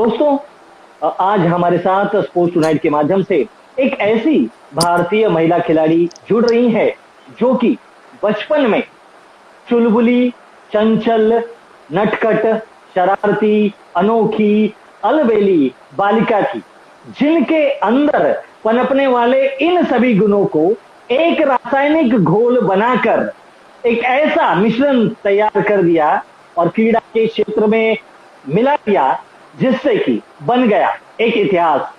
दोस्तों, आज हमारे साथ स्पोर्ट्स टुनाइट के माध्यम से एक ऐसी भारतीय महिला खिलाड़ी जुड़ रही है जो कि बचपन में चुलबुली, चंचल, नटखट, शरारती, अनोखी, अलबेली बालिका थी, जिनके अंदर पनपने वाले इन सभी गुणों को एक रासायनिक घोल बनाकर एक ऐसा मिश्रण तैयार कर दिया और क्रीड़ा के क्षेत्र में मिला दिया, जिससे कि बन गया एक इतिहास,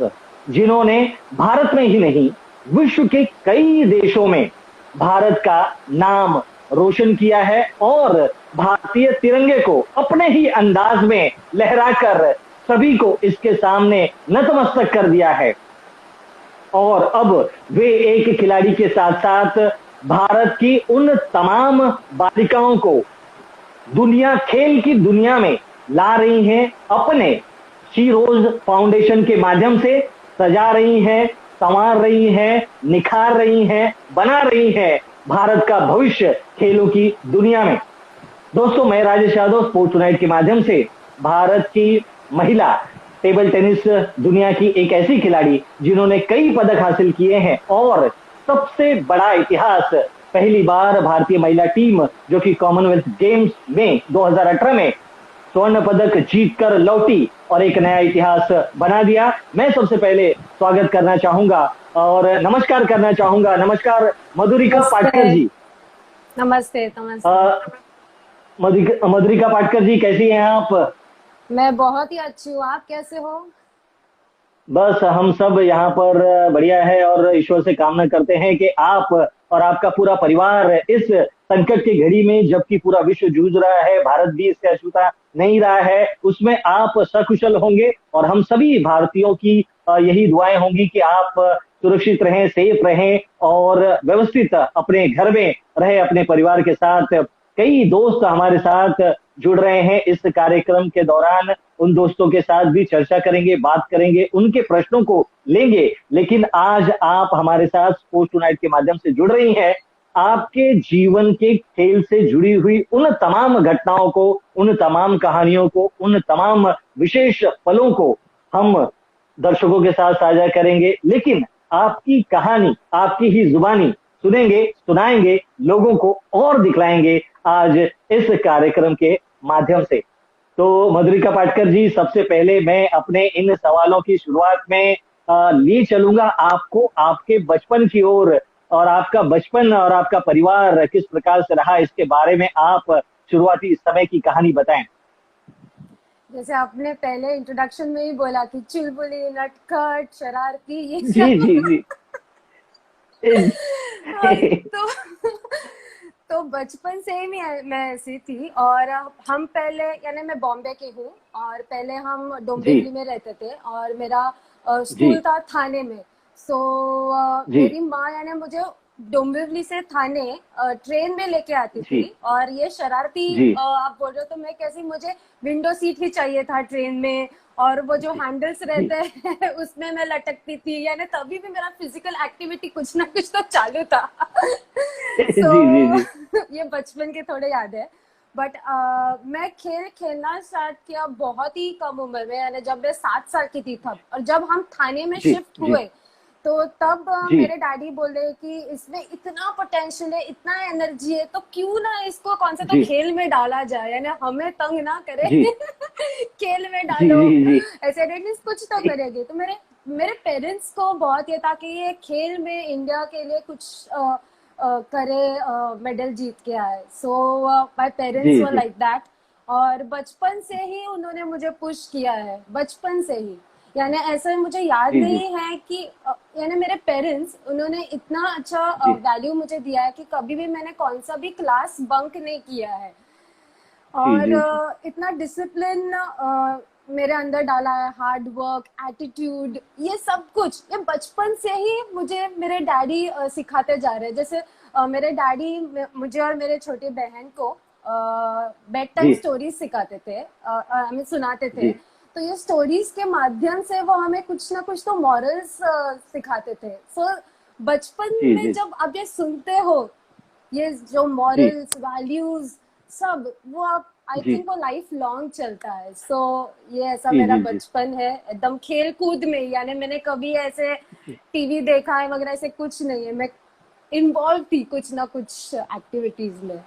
जिन्होंने भारत में ही नहीं विश्व के कई देशों में भारत का नाम रोशन किया है और भारतीय तिरंगे को अपने ही अंदाज में लहराकर सभी को इसके सामने नतमस्तक कर दिया है। और अब वे एक खिलाड़ी के साथ साथ भारत की उन तमाम बालिकाओं को खेल की दुनिया में ला रही हैं, अपने शी रोज फाउंडेशन के माध्यम से सजा रही हैं, संवार रही हैं, निखार रही हैं, बना रही हैं भारत का भविष्य खेलों की दुनिया में। दोस्तों, मैं राजेश यादव स्पोर्ट्स टुनाइट के माध्यम से भारत की महिला टेबल टेनिस दुनिया की एक ऐसी खिलाड़ी जिन्होंने कई पदक हासिल किए हैं और सबसे बड़ा इतिहास, पहली बार भारतीय महिला टीम जो कि कॉमनवेल्थ गेम्स में 2018 में स्वर्ण पदक जीतकर लौटी और एक नया इतिहास बना दिया। मैं सबसे पहले स्वागत करना चाहूंगा और नमस्कार करना चाहूंगा। नमस्कार मधुरिका पाटकर जी। नमस्ते। नमस्ते। मधुरिका पाटकर जी, कैसी हैं आप? मैं बहुत ही अच्छी हूँ, आप कैसे हो? बस हम सब यहाँ पर बढ़िया है और ईश्वर से कामना करते हैं कि आप और आपका पूरा परिवार इस संकट की घड़ी में, जबकि पूरा विश्व जूझ रहा है, भारत भी इससे अछूता नहीं रहा है, उसमें आप सकुशल होंगे और हम सभी भारतीयों की यही दुआएं होंगी कि आप सुरक्षित रहें, सेफ रहें और व्यवस्थित अपने घर में रहे अपने परिवार के साथ। कई दोस्त हमारे साथ जुड़ रहे हैं इस कार्यक्रम के दौरान, उन दोस्तों के साथ भी चर्चा करेंगे, बात करेंगे, उनके प्रश्नों को लेंगे। लेकिन आज आप हमारे साथ स्पोर्ट्स टुनाइट के माध्यम से जुड़ रही हैं, आपके जीवन के खेल से जुड़ी हुई उन तमाम घटनाओं को, उन तमाम कहानियों को, उन तमाम विशेष पलों को हम दर्शकों के साथ साझा करेंगे। लेकिन आपकी कहानी, आपकी ही जुबानी सुनेंगे, सुनाएंगे, लोगों को और दिखलाएंगे आज इस कार्यक्रम के माध्यम से। तो मधुरिका पाटकर जी, सबसे पहले मैं अपने इन सवालों की शुरुआत में लिए चलूंगा आपको आपके बचपन की ओर, और आपका बचपन और आपका परिवार किस प्रकार से रहा, इसके बारे में आप शुरुआती समय की कहानी बताएं। जैसे आपने पहले इंट्रोडक्शन में ही बोला कि चुलबुली, नटखट, शरारती, ये जी जी जी। तो तो बचपन से ही मैं ऐसी थी। और हम पहले, यानी मैं बॉम्बे की हूँ और पहले हम डोंबिवली में रहते थे और मेरा स्कूल था थाने में। सो मेरी माँ यानी मुझे डोंबिवली से थाने ट्रेन में लेके आती थी। और ये शरारती आप बोल रहे हो तो मैं कैसी, मुझे विंडो सीट ही चाहिए था ट्रेन में, और वो जो हैंडल्स रहते हैं उसमें मैं लटकती थी, यानी तभी भी मेरा फिजिकल एक्टिविटी कुछ ना कुछ तो चालू था। ये बचपन के थोड़े याद है। बट मैं खेल खेलना स्टार्ट किया बहुत ही कम उम्र में, यानी जब मैं 7 साल की थी तब। और जब हम थाने में शिफ्ट हुए तो तब मेरे डैडी बोले कि इसमें इतना पोटेंशियल है, इतना एनर्जी है, तो क्यों ना इसको कौन सा तो खेल में डाला जाए, यानी हमें तंग ना करे। खेल में डालो, ऐसे एटलीस्ट कुछ तो करेंगे। तो मेरे पेरेंट्स को बहुत ये था कि ये खेल में इंडिया के लिए कुछ करे, मेडल जीत के आए। So my parents were like that. और बचपन से ही उन्होंने मुझे पुश किया है, बचपन से ही। यानी ऐसा मुझे याद नहीं है कि यानी मेरे पेरेंट्स, उन्होंने इतना अच्छा वैल्यू मुझे दिया है कि कभी भी मैंने कौन सा भी क्लास बंक नहीं किया है। और इतना डिसिप्लिन मेरे अंदर डाला है, हार्ड वर्क, एटीट्यूड, ये सब कुछ ये बचपन से ही मुझे मेरे डैडी सिखाते जा रहे हैं। जैसे मेरे डैडी मुझे और मेरे छोटी बहन को बेड टाइम स्टोरीज सिखाते थे, हमें सुनाते थे। तो ये स्टोरीज के माध्यम से वो हमें कुछ ना कुछ तो मॉरल्स सिखाते थे। सो बचपन में जब आप ये सुनते हो, ये जो मॉरल्स, वैल्यूज सब, वो आप आई जी थिंक वो लाइफ लॉन्ग चलता है। सो ये ऐसा जी मेरा जी जी बचपन है एकदम खेल कूद में, यानी मैंने कभी ऐसे जी टीवी देखा है वगैरह ऐसे कुछ नहीं है, मैं इन्वॉल्व थी कुछ ना कुछ एक्टिविटीज में।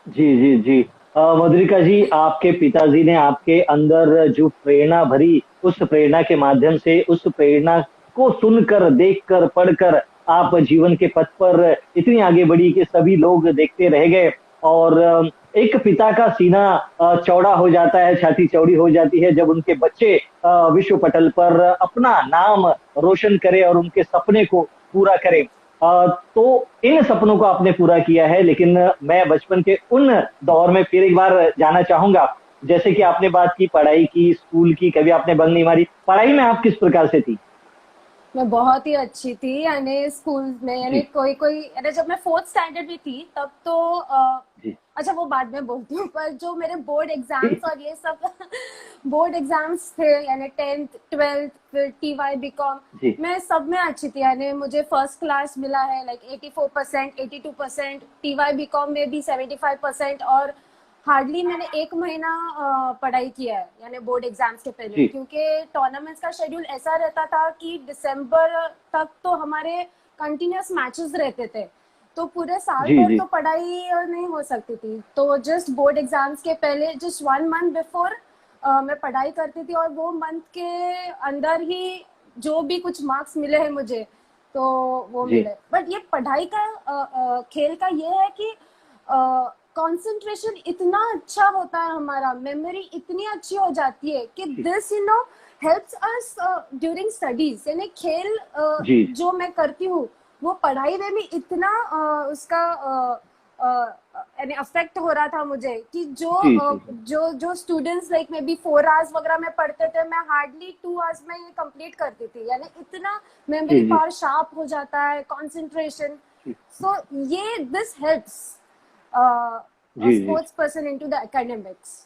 जी जी जी। मधुरिका जी, आपके पिताजी ने आपके अंदर जो प्रेरणा भरी, उस प्रेरणा के माध्यम से, उस प्रेरणा को सुनकर, देखकर, पढ़कर आप जीवन के पथ पर इतनी आगे बढ़ी कि सभी लोग देखते रह गए। और एक पिता का सीना चौड़ा हो जाता है, छाती चौड़ी हो जाती है जब उनके बच्चे विश्व पटल पर अपना नाम रोशन करे और उनके सपने को पूरा करे। तो इन सपनों को आपने पूरा किया है, लेकिन मैं बचपन के उन दौर में फिर एक बार जाना चाहूंगा। जैसे कि आपने बात की पढ़ाई की, स्कूल की, कभी आपने बंक नहीं मारी, पढ़ाई में आप किस प्रकार से थी? मैं बहुत ही अच्छी थी, यानी स्कूल में, यानी जी कोई कोई, यानी जब मैं फोर्थ स्टैंडर्ड में थी तब तो जी अच्छा वो बाद में बोलती हूँ, पर जो मेरे बोर्ड जी एग्जाम्स और ये सब बोर्ड एग्जाम्स थे, यानी 10th 12th फिर TY BCom, जी मैं सब में अच्छी थी, यानी मुझे फर्स्ट क्लास मिला है लाइक 84% 82%, TY BCom में भी 75%। और हार्डली मैंने एक महीना पढ़ाई किया है, यानी बोर्ड एग्जाम्स के पहले, जी क्योंकि टूर्नामेंट्स का शेड्यूल ऐसा रहता था कि दिसंबर तक तो हमारे कंटिन्यूअस मैचेस रहते थे, तो पूरे साल जी भर जी तो पढ़ाई नहीं हो सकती थी। तो जस्ट बोर्ड एग्जाम्स के पहले जस्ट 1 मंथ बिफोर मैं पढ़ाई करती थी, और वो मंथ के अंदर ही जो भी कुछ मार्क्स मिले हैं मुझे, तो वो जी मिले। बट ये पढ़ाई का खेल का ये है कि कंसंट्रेशन इतना अच्छा होता है, हमारा मेमोरी इतनी अच्छी हो जाती है कि जी this helps us during studies, यानी खेल जी जो मैं करती हूँ वो पढ़ाई में भी इतना उसका यानी अफेक्ट हो रहा था मुझे कि जो जी जी जी जो जो students like may be 4 hours वगैरह में पढ़ते थे, मैं हार्डली 2 आवर्स में ये कंप्लीट करती थी, यानी इतना जी मेमोरी जी पावर शार्प हो जाता है, कंसंट्रेशन। जी सो ये दिस हेल्प्स जी जी sports person into the academics.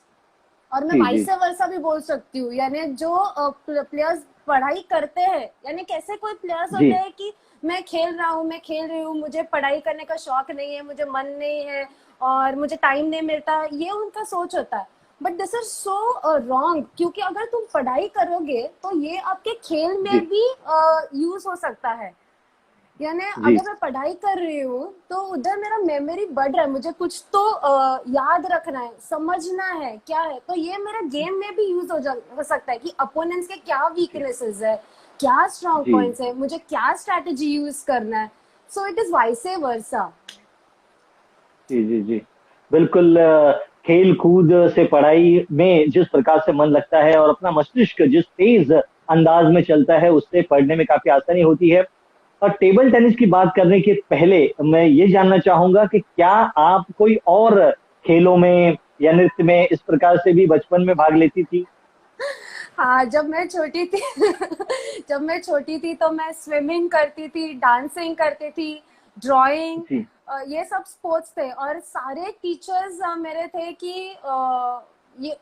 और मैं जी जी वाइस वर्सा भी बोल सकती हूँ, यानी जो प्लेयर्स पढ़ाई करते हैं, यानी कैसे कोई प्लेयर्स जी होते हैं कि मैं खेल रहा हूँ, मैं खेल रही हूँ, मुझे पढ़ाई करने का शौक नहीं है, मुझे मन नहीं है और मुझे टाइम नहीं मिलता, ये उनका सोच होता है। But this is so wrong, क्योंकि अगर तुम पढ़ाई करोगे तो ये आपके खेल जी में भी यूज हो सकता है। यानी जी अगर मैं पढ़ाई कर रही हूँ तो उधर मेरा मेमोरी बढ़ रहा है, मुझे कुछ तो याद रखना है, समझना है क्या है, तो ये मेरा गेम में भी यूज हो सकता है कि अपोनेंट्स के क्या जी वीकनेसेस है, क्या स्ट्रॉन्ग जी पॉइंट्स है, मुझे क्या स्ट्रैटेजी यूज करना है। So it is vice versa. जी जी जी। बिल्कुल। खेल कूद से पढ़ाई में जिस प्रकार से मन लगता है और अपना मस्तिष्क जिस तेज अंदाज में चलता है, उससे पढ़ने में काफी आसानी होती है। और टेबल टेनिस की बात करने के पहले मैं ये जानना चाहूंगा कि क्या आप कोई और खेलों में या नृत्य में इस प्रकार से भी बचपन में भाग लेती थी? हाँ, जब मैं छोटी थी जब मैं छोटी थी तो मैं स्विमिंग करती थी, डांसिंग करती थी, ड्राइंग, जी ये सब स्पोर्ट्स थे। और सारे टीचर्स मेरे थे कि ये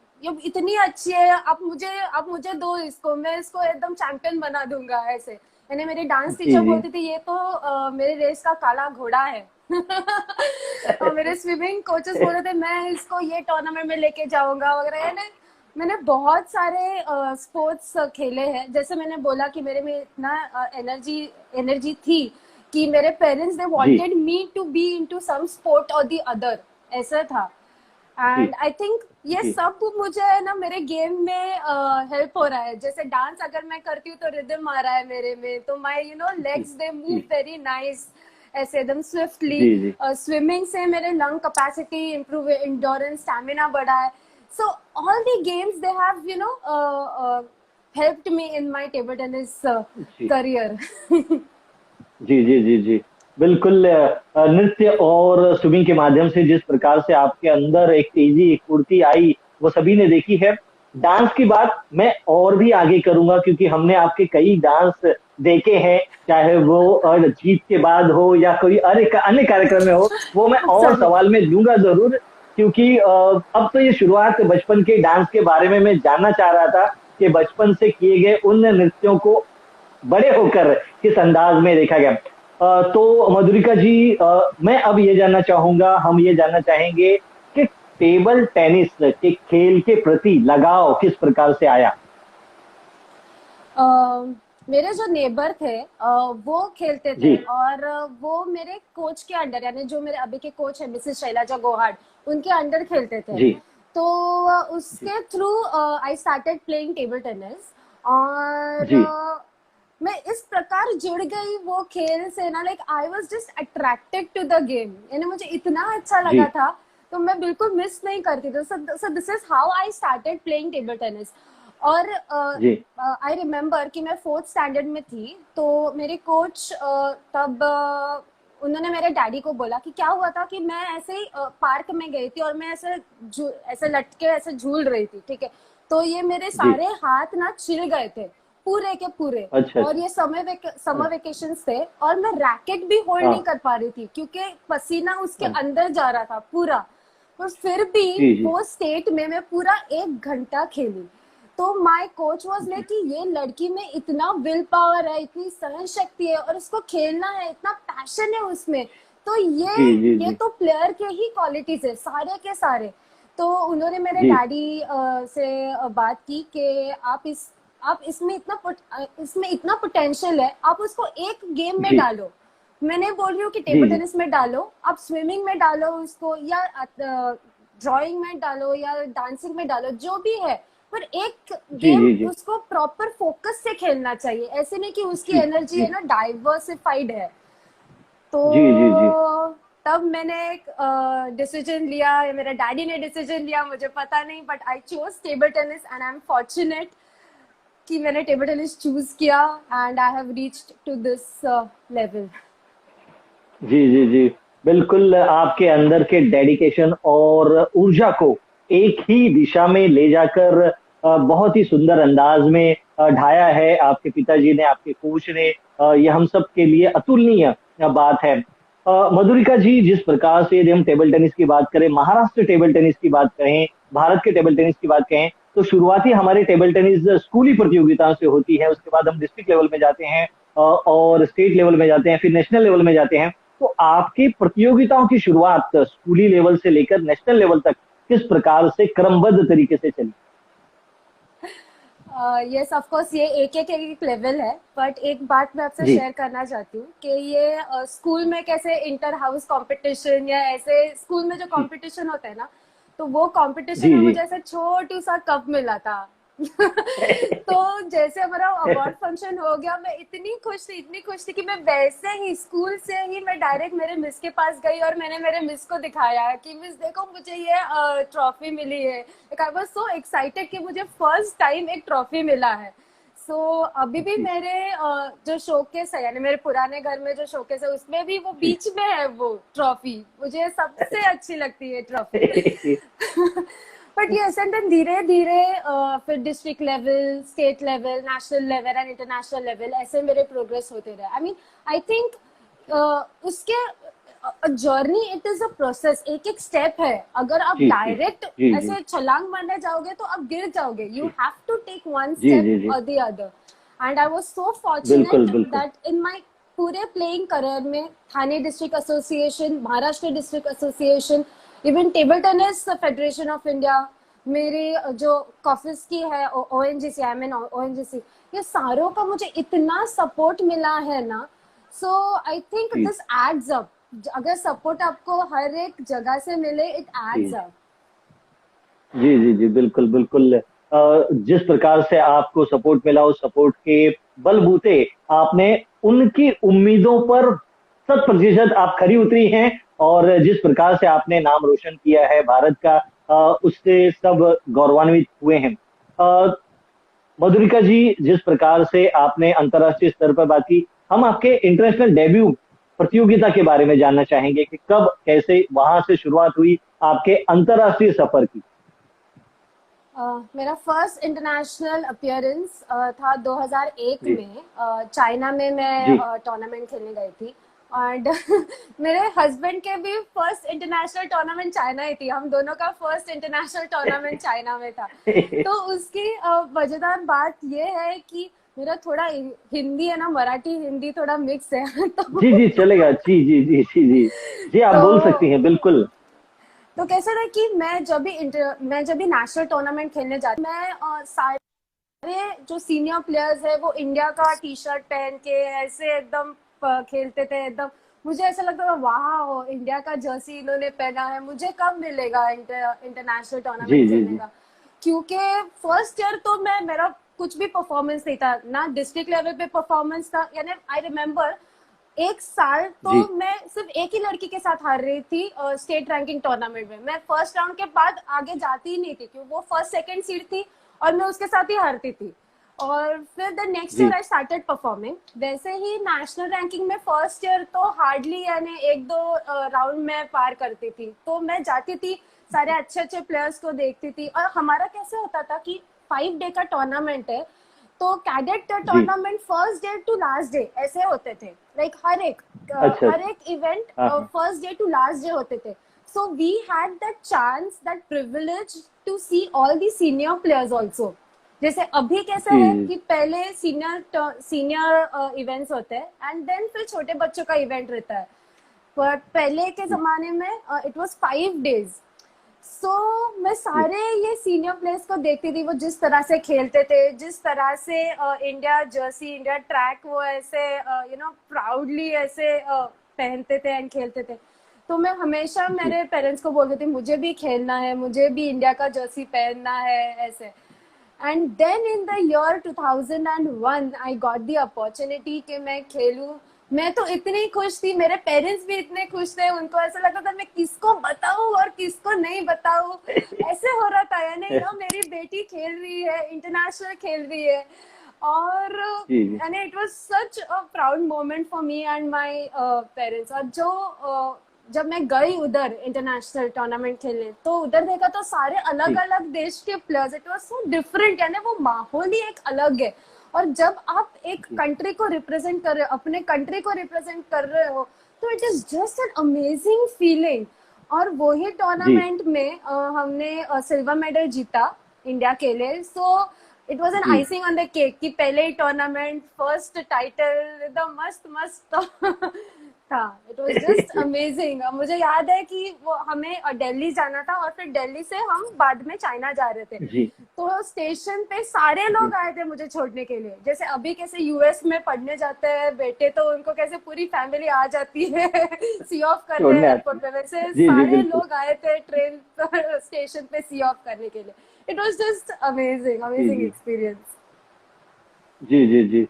इतनी अच्छी है, आप मुझे दो इसको, मैं इसको एकदम चैंपियन बना दूंगा ऐसे। यानी मेरी डांस जी टीचर जी बोलती थी ये तो मेरे रेस का काला घोड़ा है और मेरे स्विमिंग कोचेस बोल रहे थे मैं इसको ये टूर्नामेंट में लेके जाऊंगा वगैरह। यानी मैंने बहुत सारे स्पोर्ट्स खेले हैं। जैसे मैंने बोला कि मेरे में इतना एनर्जी एनर्जी थी कि मेरे पेरेंट्स दे जी wanted me to be into some sport और द अदर, ऐसा था। जी एंड आई थिंक ये जी सब मुझे है ना मेरे गेम में हेल्प हो रहा है। जैसे डांस अगर मैं करती हूँ तो रिदम आ रहा है मेरे में, तो माय जी लेग्स दे मूव जी वेरी नाइस, ऐसे एकदम स्विफ्टली। जी जी स्विमिंग से मेरे lung capacity improve, endurance, stamina बढ़ा है। So all the games they have helped me in my table tennis जी career. जी जी जी जी। बिल्कुल। नृत्य और स्विमिंग के माध्यम से जिस प्रकार से आपके अंदर एक तेजी, एक फुर्ती आई, वो सभी ने देखी है। डांस की बात मैं और भी आगे करूंगा, क्योंकि हमने आपके कई डांस देखे हैं, चाहे वो जीत के बाद हो या कोई अन्य अन्य कार्यक्रम में हो, वो मैं और Sorry. सवाल में लूंगा जरूर। क्योंकि अब तो ये शुरुआत बचपन के डांस के बारे में मैं जानना चाह रहा था कि बचपन से किए गए उन नृत्यों को बड़े होकर किस अंदाज में देखा गया। तो मधुरिका जी, मैं अब ये जानना चाहूंगा, हम ये जानना चाहेंगे कि टेबल टेनिस के खेल के प्रति लगाव किस प्रकार से आया? मेरे जो नेबर थे वो खेलते थे, जी और वो मेरे कोच के अंडर, यानी जो मेरे अभी के कोच है मिसेस शैलजा गोहाट, उनके अंडर खेलते थे। जी तो जी उसके through I started playing table tennis. और जी मैं इस प्रकार जुड़ गई वो खेल से ना, like I was just attracted to the game, यानी मुझे इतना अच्छा जी लगा था, तो मैं बिल्कुल मिस नहीं करती थी। So this is how I started playing table tennis. और जी आई रिमेम्बर कि मैं 4th स्टैंडर्ड में थी, तो मेरे कोच तब उन्होंने मेरे डैडी को बोला कि क्या हुआ था, कि मैं ऐसे ही पार्क में गई थी और मैं ऐसे लटके ऐसे झूल रही थी, ठीक है। तो ये मेरे जी सारे हाथ ना छिल गए थे, पूरे के पूरे। अच्छा और अच्छा ये समर वेकेशंस थे, और मैं रैकेट भी होल्ड नहीं हाँ कर पा रही थी क्योंकि पसीना उसके हाँ अंदर जा रहा था पूरा। पर फिर भी जी जी वो स्टेट में मैं पूरा 1 घंटा खेली। तो माय कोच वाज जी लाइक कि ये लड़की में इतना विल पावर है, इतनी सहन शक्ति है, और उसको खेलना है, इतना पैशन है उसमें। तो जी जी ये जी तो प्लेयर के ही क्वालिटीज है सारे के सारे। तो उन्होंने मेरे जी डैडी से बात की कि आप इसमें इतना पोटेंशियल है, आप उसको एक गेम में जी डालो। मैं नहीं बोल रही हूँ कि जी टेबल जी टेनिस में डालो, आप स्विमिंग में डालो उसको, या ड्राइंग में डालो, या डांसिंग में डालो, जो भी है। पर एक जी गेम जी जी उसको प्रॉपर फोकस से खेलना चाहिए, ऐसे नहीं कि उसकी जी एनर्जी जी है ना डाइवर्सिफाइड है। तो जी जी जी तब मैंने एक डिसीजन लिया, या मेरे डैडी ने डिसीजन लिया, मुझे पता नहीं, but I chose table tennis and I am fortunate कि मैंने टेबल टेनिस चूज किया, and I have reached to this level. जी जी जी बिल्कुल, आपके अंदर के डेडिकेशन और ऊर्जा को एक ही दिशा में ले जाकर बहुत ही सुंदर अंदाज में ढाया है आपके पिताजी ने, आपके कोच ने। ये हम सब के लिए अतुलनीय बात है। मधुरिका जी, जिस प्रकार से यदि हम टेबल टेनिस की बात करें, महाराष्ट्र टेबल टेनिस की बात करें, भारत के टेबल टेनिस की बात कहें, तो शुरुआती हमारे टेबल टेनिस स्कूली प्रतियोगिताओं से होती है। उसके बाद हम डिस्ट्रिक्ट लेवल में जाते हैं और स्टेट लेवल में जाते हैं, फिर नेशनल लेवल में जाते हैं। तो आपकी प्रतियोगिताओं की शुरुआत स्कूली लेवल से लेकर नेशनल लेवल तक किस प्रकार से क्रमबद्ध तरीके से चली? यस ऑफ कोर्स, ये एक लेवल है, बट एक बात मैं आपसे जी शेयर करना चाहती हूँ कि ये स्कूल में कैसे इंटर हाउस कंपटीशन, या ऐसे स्कूल में जो जी कंपटीशन होता है ना, तो वो कंपटीशन जी में जी मुझे ऐसा छोटू सा कप मिला था। तो जैसे हमारा अवार्ड फंक्शन हो गया, मैं इतनी खुश थी कि मैं वैसे ही स्कूल से ही मैं डायरेक्ट मेरे मिस के पास गई, और मैंने मेरे मिस को दिखाया कि मिस देखो मुझे ये ट्रॉफी मिली है। आई वाज सो एक्साइटेड कि मुझे फर्स्ट टाइम एक ट्रॉफी मिला है। सो अभी भी जी मेरे जो शोकेस है, यानी मेरे पुराने घर में जो शोकेस है, उसमें भी वो जी बीच में है वो ट्रॉफी, मुझे सबसे अच्छी लगती है trophy. But yes, and then धीरे धीरे फिर district level, state level, national level and international level, ऐसे मेरे प्रोग्रेस होते रहे। आई मीन आई थिंक उसके journey, it is a process, एक एक स्टेप है। अगर आप जी जी डायरेक्ट जी जी ऐसे छलांग मारने जाओगे तो आप गिर जाओगे। You have to take one जी स्टेप जी जी और the other. And I was so बिल्कुल फॉर्चुनेट बिल्कुल दैट इन माय पूरे प्लेइंग करियर में Thane district association, Maharashtra district association, even table tennis federation of India, मेरी जो कॉफिस की है ओएनजीसी, आई मीन ओएनजीसी, ये सारों का मुझे इतना सपोर्ट मिला है ना। सो आई थिंक जी दिस एड्स अप। अगर सपोर्ट आपको हर एक जगह से मिले, इट एड्स जी अप। जी जी जी बिल्कुल बिल्कुल। जिस प्रकार से आपको सपोर्ट मिला, उस सपोर्ट के बलबूते आपने उनकी उम्मीदों पर 100% आप खरी उतरी हैं। और जिस प्रकार से आपने नाम रोशन किया है भारत का, उससे सब गौरवान्वित हुए हैं। मधुरिका जी, जिस प्रकार से आपने अंतर्राष्ट्रीय स्तर पर बात की, हम आपके इंटरनेशनल डेब्यू प्रतियोगिता के बारे में जानना चाहेंगे कि कब कैसे वहां से शुरुआत हुई आपके अंतर्राष्ट्रीय सफर की? मेरा फर्स्ट इंटरनेशनल अपीयरेंस था 2001 जी में। चाइना में जी मैं टूर्नामेंट खेलने गई थी। एंड मेरे हस्बैंड के भी फर्स्ट इंटरनेशनल टूर्नामेंट चाइना ही थी, हम दोनों का फर्स्ट इंटरनेशनल टूर्नामेंट चाइना में था। तो उसकी मजेदार बात ये है कि मेरा थोड़ा हिंदी है ना, मराठी हिंदी थोड़ा मिक्स है। जी जी चलेगा, जी जी जी जी जी जी, आप तो बोल सकती हैं बिल्कुल। तो कैसा था कि मैं जब भी नेशनल टूर्नामेंट खेलने जाती, मैं सारे जो सीनियर प्लेयर्स है वो इंडिया का टी शर्ट पहन के ऐसे एकदम खेलते थे एकदम। मुझे ऐसा लगता था वाह, इंडिया का जर्सी इन्होंने पहना है, मुझे कब मिलेगा इंटरनेशनल जी टूर्नामेंट जी खेलने जी का। क्योंकि फर्स्ट ईयर तो मेरा कुछ भी परफॉर्मेंस नहीं था, ना डिस्ट्रिक्ट लेवल पे परफॉर्मेंस था। यानी आई रिमेम्बर एक साल तो जी मैं सिर्फ एक ही लड़की के साथ हार रही थी स्टेट रैंकिंग टूर्नामेंट में। मैं फर्स्ट राउंड के बाद आगे जाती ही नहीं थी क्योंकि वो फर्स्ट सेकंड सीड थी और मैं उसके साथ ही हारती थी। और फिर द नेक्स्ट ईयर जी आई स्टार्टेड परफॉर्मिंग। वैसे ही नेशनल रैंकिंग में फर्स्ट ईयर तो हार्डली यानी एक दो राउंड में पार करती थी, तो मैं जाती थी सारे अच्छे अच्छे प्लेयर्स को देखती थी। और हमारा कैसे होता था कि 5 डे का टूर्नामेंट है, तो कैडेट जी। Tournament first day to last day ऐसे होते थे। लाइक अच्छा हर अच्छा। एक इवेंट हाँ हाँ। First day to last day होते थे। So we had that chance, that privilege to see all the senior players also. जैसे अभी कैसा जी है जी कि पहले सीनियर इवेंट्स होते हैं एंड देन फिर छोटे बच्चों का इवेंट रहता है। बट पहले के जी जमाने में इट वाज 5 डेज। सो मैं जी सारे ये सीनियर प्लेयर्स को देखती थी, वो जिस तरह से खेलते थे, जिस तरह से इंडिया जर्सी, इंडिया ट्रैक वो ऐसे प्राउडली ऐसे पहनते थे एंड खेलते थे। तो मैं हमेशा जी मेरे पेरेंट्स को बोलती थी मुझे भी खेलना है, मुझे भी इंडिया का जर्सी पहनना है ऐसे। And then in the year 2001 I got the opportunity कि मैं खेलूं। मैं तो इतनी खुश थी, मेरे पेरेंट्स भी इतने खुश थे, उनको ऐसा लगता था मैं किसको बताऊं और किसको नहीं बताऊं, ऐसे हो रहा था। यानी मेरी बेटी खेल रही है, इंटरनेशनल खेल रही है। और जी जी यानी it was such a proud moment for me and my parents. और जब मैं गई उधर इंटरनेशनल टूर्नामेंट खेलने, तो उधर देखा तो सारे अलग जी अलग देश के players, it was so different. यानी वो माहौल ही एक अलग है। और जब आप एक जी कंट्री को रिप्रेजेंट कर रहे हो, अपने कंट्री को रिप्रेजेंट कर रहे हो, तो it is just an amazing feeling. और वही जी टूर्नामेंट में हमने सिल्वर मेडल जीता इंडिया के लिए। सो इट वाज एन जी आइसिंग ऑन द केक कि पहले ही टूर्नामेंट फर्स्ट टाइटल एकदम मस्त मस्त था। It was just amazing. मुझे याद है कि वो हमें दिल्ली जाना था और फिर दिल्ली से हम बाद में चाइना जा रहे थे। जी तो स्टेशन पे सारे लोग जी आए थे मुझे छोड़ने के लिए। जैसे अभी कैसे यूएस में पढ़ने जाते हैं बेटे तो उनको कैसे पूरी फैमिली आ जाती है सी ऑफ करने छोड़ने आती एयरपोर्ट पे, वैसे है। जी जी सारे बिल्कुल। लोग आए थे ट्रेन पर स्टेशन पे सी ऑफ करने के लिए। इट वाज जस्ट अमेजिंग जी अमेजिंग जी एक्सपीरियंस। जी जी जी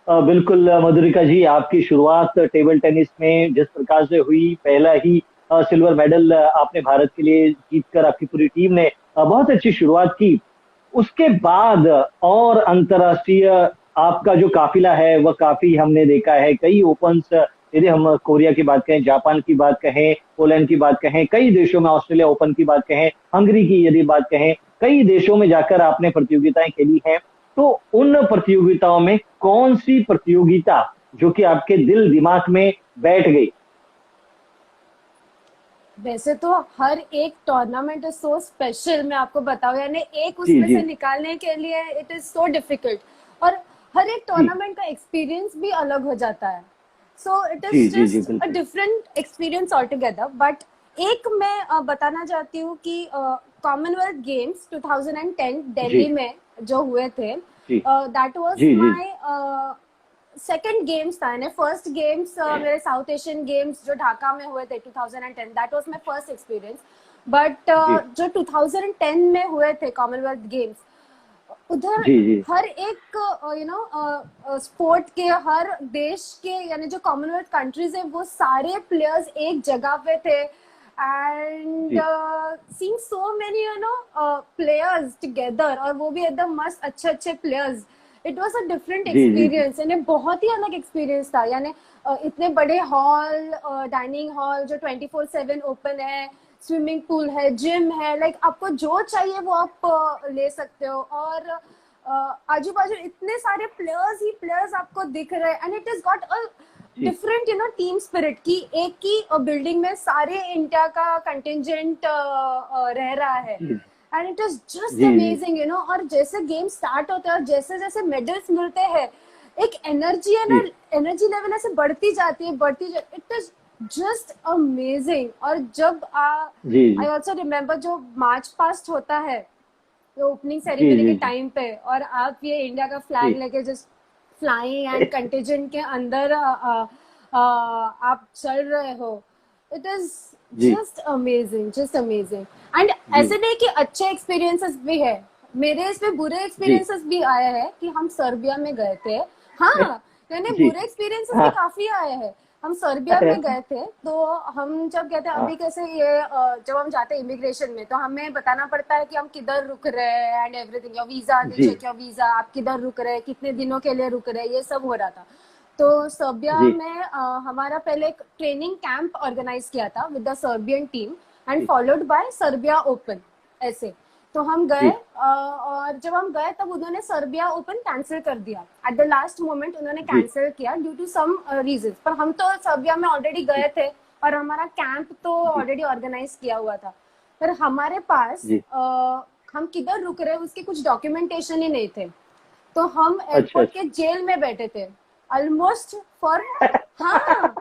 बिल्कुल मधुरिका जी, आपकी शुरुआत टेबल टेनिस में जिस प्रकार से हुई, पहला ही सिल्वर मेडल आपने भारत के लिए जीतकर आपकी पूरी टीम ने बहुत अच्छी शुरुआत की। उसके बाद और अंतर्राष्ट्रीय आपका जो काफिला है वह काफी हमने देखा है, कई ओपन्स, यदि हम कोरिया की बात कहें, जापान की बात कहें, पोलैंड की बात कहें, कई देशों में, ऑस्ट्रेलिया ओपन की बात कहें, हंगरी की यदि बात कहें, कई देशों में जाकर आपने प्रतियोगिताएं खेली हैं। तो उन प्रतियोगिताओं में कौन सी प्रतियोगिता जो कि आपके दिल दिमाग में बैठ गई? वैसे तो हर एक टूर्नामेंट इज सो स्पेशल, मैं आपको बताऊं। यानी एक जी उसमें जी से निकालने के लिए इट इज सो डिफिकल्ट। और हर एक जी टूर्नामेंट का एक्सपीरियंस भी अलग हो जाता है। सो इट जी इज जी जी जस्ट अ बिल्कुल। Different experience all together. But एक मैं बताना चाहती हूँ कि कॉमनवेल्थ गेम्स 2010 जी दिल्ली में जो हुए थे, जी दैट वाज जी जी माय सेकेंड गेम्स था। यानी फर्स्ट गेम्स मेरे साउथ एशियन गेम्स जो ढाका में हुए थे 2010, that was my first experience. But जी जो 2010 में हुए थे कॉमनवेल्थ गेम्स, उधर जी जी हर एक स्पोर्ट के, हर देश के, यानी जो कॉमनवेल्थ कंट्रीज है वो सारे प्लेयर्स एक जगह पे थे। एंड जी seeing so many players together, और वो भी एकदम मस्त अच्छे अच्छे players. It was a different जी जी जी एक्सपीरियंस, यानी बहुत ही अलग एक्सपीरियंस था। यानी इतने बड़े हॉल, डाइनिंग हॉल जो 24/7 ओपन है, स्विमिंग पूल है, जिम है, लाइक आपको जो चाहिए वो आप ले सकते हो। और आजू बाजू इतने सारे प्लेयर्स ही प्लेयर्स आपको दिख रहे हैं। And it is got a जी डिफरेंट टीम स्पिरिट की एक ही बिल्डिंग में सारे इंडिया का कंटिजेंट रह रहा है। जी एंड इट इज जस्ट जी जी अमेजिंग और जैसे गेम स्टार्ट होते हैं और जैसे जैसे मेडल्स मिलते हैं, एक एनर्जी है ना, जी एनर्जी लेवल ऐसे बढ़ती जाती है, इट इज जस्ट अमेजिंग। और जब जी आई जी ऑल्सो रिमेम्बर जो मार्च पास्ट होता है तो ओपनिंग जी सेरेमनी के जी जी टाइम पे, और आप ये इंडिया का फ्लैग जी लेके जस्ट फ्लाइंग एंड कंटिजेंट के अंदर आप चल रहे हो, इट इज जी जस्ट अमेजिंग। एंड जी ऐसे नहीं कि अच्छे एक्सपीरियंसेस भी है, मेरे इसमें बुरे जी एक्सपीरियंसेस भी आए हैं कि हम सर्बिया में गए थे। हाँ, यानी जी बुरे एक्सपीरियंसेस भी हाँ काफी आए हैं। हम सर्बिया में गए थे तो हम जब कहते हैं हाँ अभी कैसे ये जब हम जाते हैं इमिग्रेशन में तो हमें बताना पड़ता है कि हम किधर रुक रहे हैं and everything, your visa, they जी चेक योर वीजा, आप किधर रुक रहे हैं, कितने दिनों के लिए रुक रहे हैं, ये सब हो रहा था। तो सर्बिया जी में हमारा पहले एक ट्रेनिंग कैंप ऑर्गेनाइज किया था with the Serbian team and जी फॉलोड बाय सर्बिया ओपन, ऐसे। तो हम गए जी और जब हम गए तब उन्होंने सर्बिया ओपन कैंसिल कर दिया एट द लास्ट मोमेंट, उन्होंने जी कैंसिल किया ड्यू टू सम रीजंस। पर हम तो सर्बिया में ऑलरेडी जी गए थे और हमारा कैंप तो जी ऑलरेडी ऑर्गेनाइज किया हुआ था। पर हमारे पास जी हम किधर रुक रहे उसके कुछ डॉक्यूमेंटेशन ही नहीं थे। तो हम अच्छा एयरपोर्ट के अच्छा जेल में बैठे थे ऑलमोस्ट फॉर, हाँ,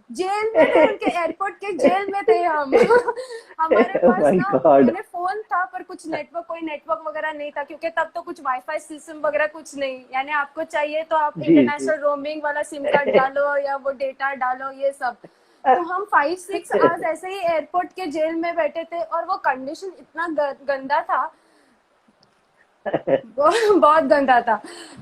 जेल में थे, उनके एयरपोर्ट के जेल में थे हम। हमारे पास माय ना गॉड यानी फोन था पर कुछ नेटवर्क, कोई नेटवर्क वगैरह नहीं था क्योंकि तब तो कुछ वाईफाई सिस्टम वगैरह कुछ नहीं, यानी आपको चाहिए तो आप जी जी इंटरनेशनल रोमिंग वाला सिम कार्ड डालो या वो डेटा डालो, ये सब। तो हम 5-6 आवर्स ऐसे ही एयरपोर्ट के जेल में बैठे थे और वो कंडीशन इतना गंदा था, वो बहुत गंदा था।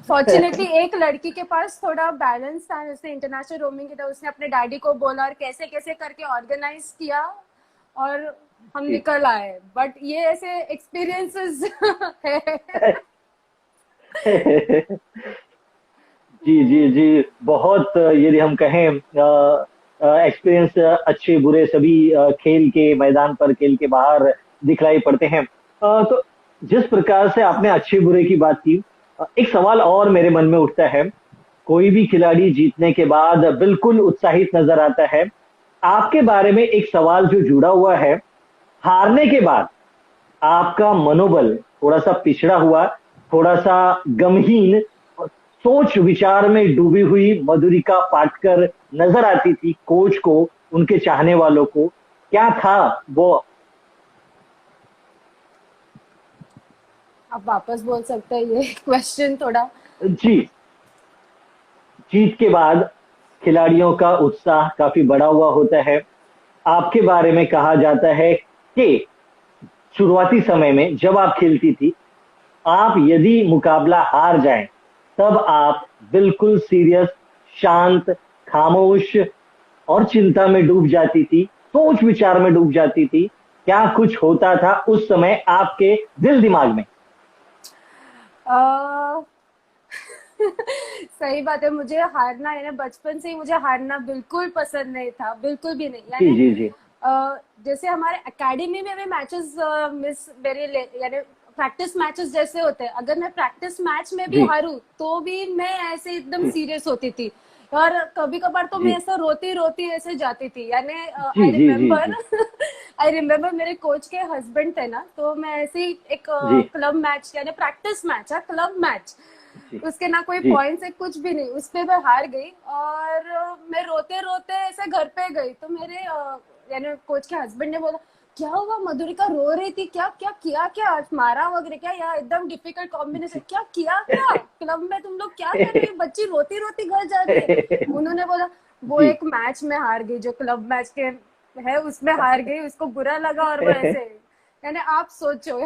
फॉर्चुनेटली एक लड़की के पास थोड़ा बैलेंस था, उसने इंटरनेशनल रोमिंग की था, उसने अपने डैडी को बोला और कैसे कैसे करके ऑर्गेनाइज किया और हम जी निकल आए। बट ये ऐसे एक्सपीरियंसेस है। जी जी जी बहुत यदि हम कहें एक्सपीरियंस अच्छे बुरे सभी खेल के मैदान पर खेल के बाहर दिखलाई पड़ते हैं। तो जिस प्रकार से आपने अच्छे बुरे की बात की, एक सवाल और मेरे मन में उठता है। कोई भी खिलाड़ी जीतने के बाद बिल्कुल उत्साहित नजर आता है। आपके बारे में एक सवाल जो जुड़ा हुआ है, हारने के बाद आपका मनोबल थोड़ा सा पिछड़ा हुआ, थोड़ा सा गमहीन और सोच विचार में डूबी हुई मधुरिका पाटकर नजर आती थी कोच को, उनके चाहने वालों को। क्या था वो? आप वापस बोल सकते हैं ये क्वेश्चन थोड़ा। जी, जीत के बाद खिलाड़ियों का उत्साह काफी बढ़ा हुआ होता है। आपके बारे में कहा जाता है कि शुरुआती समय में जब आप खेलती थी, आप यदि मुकाबला हार जाएं तब आप बिल्कुल सीरियस, शांत, खामोश और चिंता में डूब जाती थी, सोच विचार में डूब जाती थी। क्या कुछ होता था उस समय आपके दिल दिमाग में? अह, सही बात है, मुझे हारना, यानी बचपन से ही मुझे हारना बिल्कुल पसंद नहीं था, बिल्कुल भी नहीं। जी यानी जी जी जैसे हमारे एकेडमी में भी मैचेस मिस मेरे यानी प्रैक्टिस मैचेस जैसे होते हैं, अगर मैं प्रैक्टिस मैच में भी जी हारूं तो भी मैं ऐसे एकदम जी सीरियस होती थी। और कभी कभार तो मैं जी ऐसा रोती रोती ऐसे जाती थी, यानी जी आई जी जी रिमेम्बर। जी आई रिमेम्बर मेरे कोच के हस्बैंड थे ना, तो मैं ऐसे ही एक जी क्लब मैच, यानी प्रैक्टिस मैच है, क्लब मैच, जी उसके ना कोई जी पॉइंट्स है कुछ भी नहीं, उसपे मैं हार गई और मैं रोते रोते ऐसे घर पे गई तो मेरे यानी कोच के हस्बैंड ने बोला, क्या हुआ मधुरिका, रो रही थी क्या, क्या किया, क्या मारा वगैरह क्या, यार एकदम डिफिकल्ट कॉम्बिनेशन, क्या किया, क्या क्लब में तुम लोग क्या कर रही है, बच्ची रोती रोती घर जा रही है। उन्होंने बोला वो जी एक मैच में हार गई जो क्लब मैच के है उसमें हार गई, उसको बुरा लगा और वो ऐसे, यानी आप सोचो।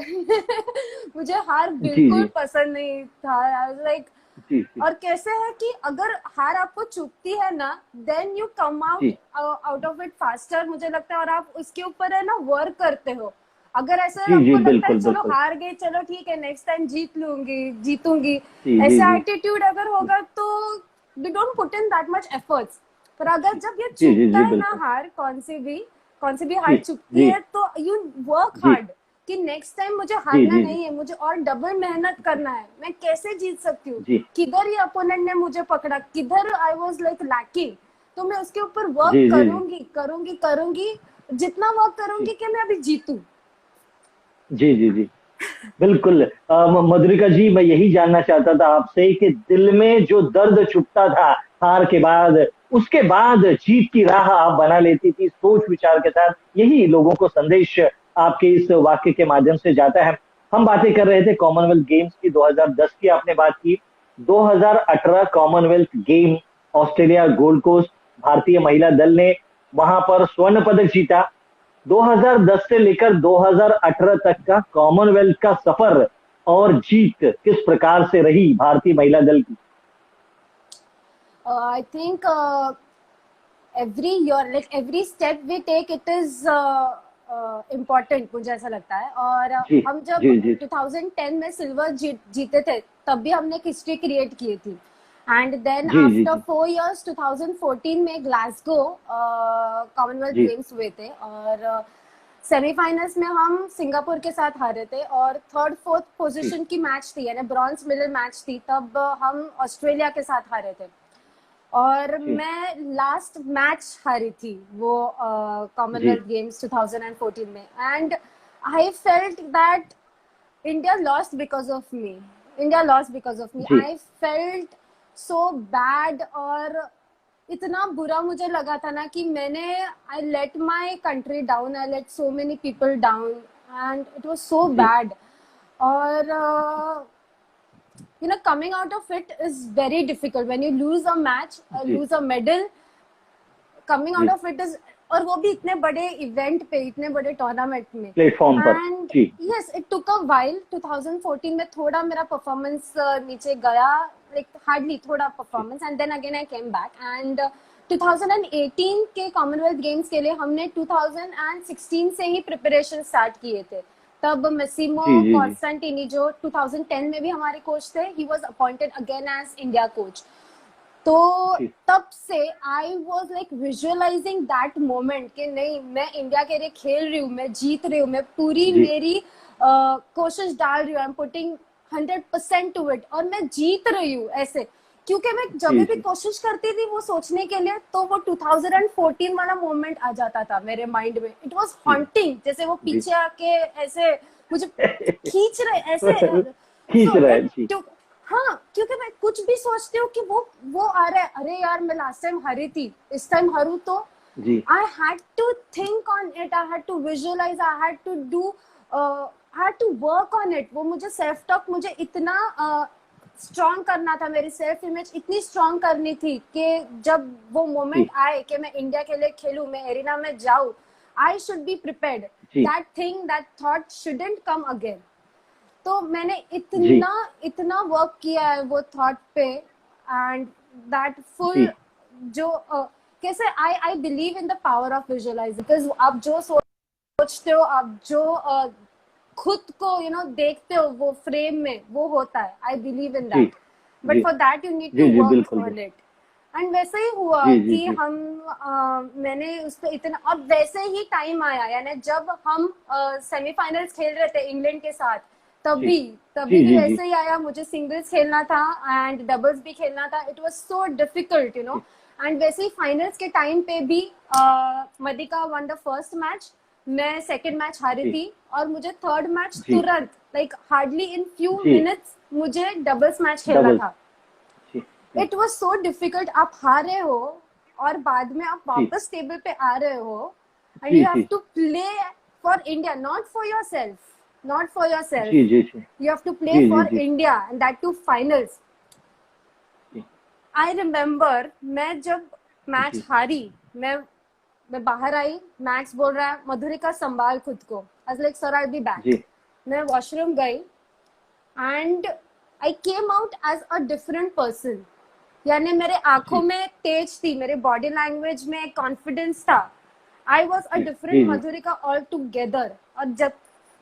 मुझे हार जी बिल्कुल जी पसंद नहीं था, लाइक। जी जी और कैसे है कि अगर हार आपको चुभती है ना, देन यू कम आउट जी आउट ऑफ इट फास्टर, मुझे लगता है, और आप उसके ऊपर है ना वर्क करते हो। अगर ऐसे जी जी आपको लगता है बिल्कुल चलो बिल्कुल हार गए, चलो ठीक है नेक्स्ट टाइम जीत लूंगी, जीतूंगी, जी जी ऐसा जी एटीट्यूड अगर होगा तो we don't put in that much efforts. पर अगर जब ये जी जी चुभता जी है ना बिल्कुल हार, कौन सी भी जी हार चुभती जी है तो यू वर्क जी हार्ड कि नेक्स्ट टाइम मुझे जी हारना जी जी नहीं है, मुझे और डबल मेहनत करना है, मैं कैसे जीत सकती हूँ, जी किधर ये अपोनेंट ने मुझे पकड़ा, किधर आई वाज लाइक लैकिंग, तो मैं उसके ऊपर वर्क जी जी जी करूंगी करूंगी करूंगी, जितना वर्क जी करूंगी कि मैं अभी जीतूं। जी जी जी बिल्कुल। मधुरिका जी, मैं यही जानना चाहता था आपसे कि दिल में जो दर्द छुपता था हार के बाद, उसके बाद जीत की राह आप बना लेती थी सोच विचार के साथ। यही लोगों को संदेश आपके इस वाक्य के माध्यम से जाता है। हम बातें कर रहे थे कॉमनवेल्थ गेम्स की, 2010 की आपने बात की। 2018 Commonwealth game, Australia Gold Coast, भारतीय महिला दल ने वहां पर स्वर्ण पदक जीता। 2010 से लेकर 2018 तक का कॉमनवेल्थ का सफर और जीत किस प्रकार से रही भारतीय महिला दल की? I think every year, like every step we take, it is important, मुझे ऐसा लगता है। और जी हम जब जी जी 2010 में सिल्वर जीते थे, तब भी हमने एक हिस्ट्री क्रिएट की थी। एंड देन जी जी आफ्टर जी 4 years 2014 में ग्लासगो कॉमनवेल्थ जी गेम्स हुए थे, और सेमीफाइनल्स में हम सिंगापुर के साथ हारे थे, और थर्ड फोर्थ जी पोजीशन की मैच थी, यानी ब्रॉन्ज मेडल मैच थी, तब हम ऑस्ट्रेलिया के साथ हारे थे। और जी मैं लास्ट मैच हारी थी वो जी कॉमनवेल्थ गेम्स 2014 में, and I felt that India lost because of me. India lost because of me. जी आई फेल्ट सो बैड, और इतना बुरा मुझे लगा था ना कि मैंने I let my country down, I let so many people down, and it was so जी बैड। और coming out of it is very difficult when you lose a match, जी lose a medal. Coming out जी of it is, और वो भी इतने बड़े event पे, इतने बड़े टूर्नामेंट में। प्लेटफॉर्म पर। एंड जी yes, it took a while. 2014 में थोड़ा मेरा परफॉर्मेंस नीचे गया, लाइक हार्डली थोड़ा जी performance, and then again I came back. And 2018 के कॉमनवेल्थ गेम्स के लिए हमने 2016 से ही प्रिपरेशन स्टार्ट किए थे। तब मेसिमो जी जी जी कॉन्स्टेंटिनी, जो 2010 में भी हमारे कोच थे, he was appointed again as India coach. तो जी तब से I was like visualising that moment कि नहीं, मैं इंडिया के लिए खेल रही हूँ, मैं जीत रही हूँ, मैं पूरी जी मेरी कोशिश डाल रही हूँ, I am putting 100% to it, और मैं जीत रही हूँ ऐसे। क्योंकि मैं जब जी भी जी कोशिश करती थी वो सोचने के लिए, तो वो 2014 वाला मोमेंट आ जाता था मेरे माइंड में। इट वाज जी हॉन्टिंग, जैसे वो जी पीछे आके ऐसे मुझे खींच रहे ऐसे। खींच सो रहा है। इट जी टुक, हाँ, क्योंकि मैं कुछ भी सोचती हूँ कि वो आ रहा है, अरे यार मैं लास्ट टाइम हारी थी, इस टाइम हरू तो। जी I had to think on it, I had to visualize, I had to do, I had to work on it। वो मुझे सेल्फ टॉक मुझे इतना स्ट्रॉन्ग करना था, मेरी सेल्फ इमेज इतनी स्ट्रॉन्ग करनी थी कि जब वो मोमेंट जी आए कि मैं इंडिया के लिए खेलूं, मैं एरिना में जाऊं, आई शुड बी प्रिपेयर्ड। जी that thing, that thought shouldn't come again. तो मैंने जी इतना इतना वर्क किया है वो थॉट पे, एंड दैट फुल जी जो कैसे I I believe in the power of visualize, because आप जो सोचते हो, आप जो खुद को देखते हो वो फ्रेम में, वो होता है। आई बिलीव इन जी दैट, बट जी for that you need to जी जी वर्क बिल्कुल ऑन बिल्कुल। इट। एंड वैसे ही हुआ जी जी कि जी हम मैंने उस पर इतना, और वैसे ही टाइम आया, यानी जब हम सेमीफाइनल्स खेल रहे थे इंग्लैंड के साथ, जी तभी तभी जी भी जी जी वैसे ही आया, मुझे सिंगल्स खेलना था एंड डबल्स भी खेलना था। इट वाज सो डिफिकल्ट, जी एंड वैसे ही फाइनल्स के टाइम पे भी मदिका वन द फर्स्ट मैच, मैं सेकंड मैच हारी जी थी, और मुझे थर्ड मैच जी तुरंत, लाइक हार्डली इन फ्यू जी मिनट्स, मुझे डबल्स मैच खेलना डबल। था। जी जी इट वॉज सो डिफिकल्ट। आप हारे हो, और बाद में आप जी वापस टेबल पे आ रहे हो, एंड जी यू हैव जी to play for India, not for yourself, not for yourself. जी जी जी You have to play जी for जी जी India, and that too finals. जी I remember, मैं जब मैच जी हारी, मैं बाहर आई, मैक्स बोल रहा है मधुरिका संभाल खुद को। I was like, sir, I'll be back. जी मैं वॉशरूम गई, and I came out as a different person. यानी मेरे आंखों जी में तेज थी, मेरे बॉडी लैंग्वेज में कॉन्फिडेंस था। आई वॉज अ जी डिफरेंट जी जी मधुरिका ऑल टूगेदर। और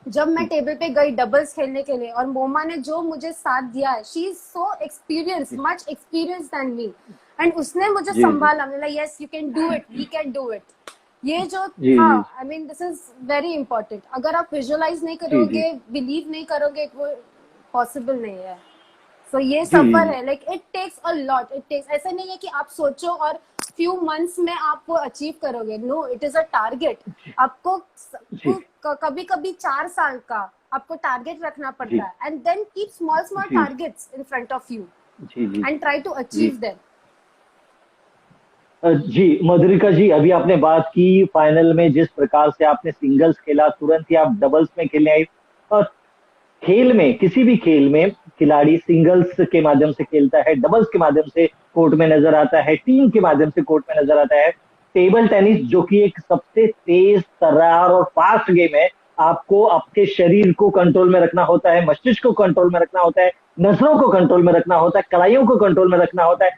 जब मैं जी टेबल पे गई डबल्स खेलने के लिए, और मोमा ने जो मुझे साथ दिया है, शी इज सो एक्सपीरियंस, जी much experience then me, and उसने मुझे जी जी संभाला। मैंने yes, you can do it, we can do it. ये जो जी था, जी I mean this is very important. अगर आप विजुअलाइज नहीं जी जी करोगे, बिलीव नहीं करोगे, वो पॉसिबल नहीं है। सो ये जी सफर जी है, like it takes a lot. It takes, ऐसा नहीं है कि आप सोचो और फ्यू मंथ्स में आप वो अचीव करोगे। No, it is a target. आपको जी कभी कभी 4 साल का आपको टारगेट रखना जी पड़ता है, and then keep small small जी targets in front of you जी जी एंड ट्राई टू जी अचीव देम। जी मधुरिका जी, अभी आपने बात की फाइनल में जिस प्रकार से आपने सिंगल्स खेला, तुरंत ही आप डबल्स में खेलने आई। और खेल में, किसी भी खेल में खिलाड़ी सिंगल्स के माध्यम से खेलता है, डबल्स के माध्यम से कोर्ट में नजर आता है, टीम के माध्यम से कोर्ट में नजर आता है। टेबल टेनिस जो कि एक सबसे तेज तर्रार और फास्ट गेम है, आपको आपके शरीर को कंट्रोल में रखना होता है, मस्तिष्क को कंट्रोल में रखना होता है, नजरों को कंट्रोल में रखना होता है, कलाइयों को कंट्रोल में रखना होता है,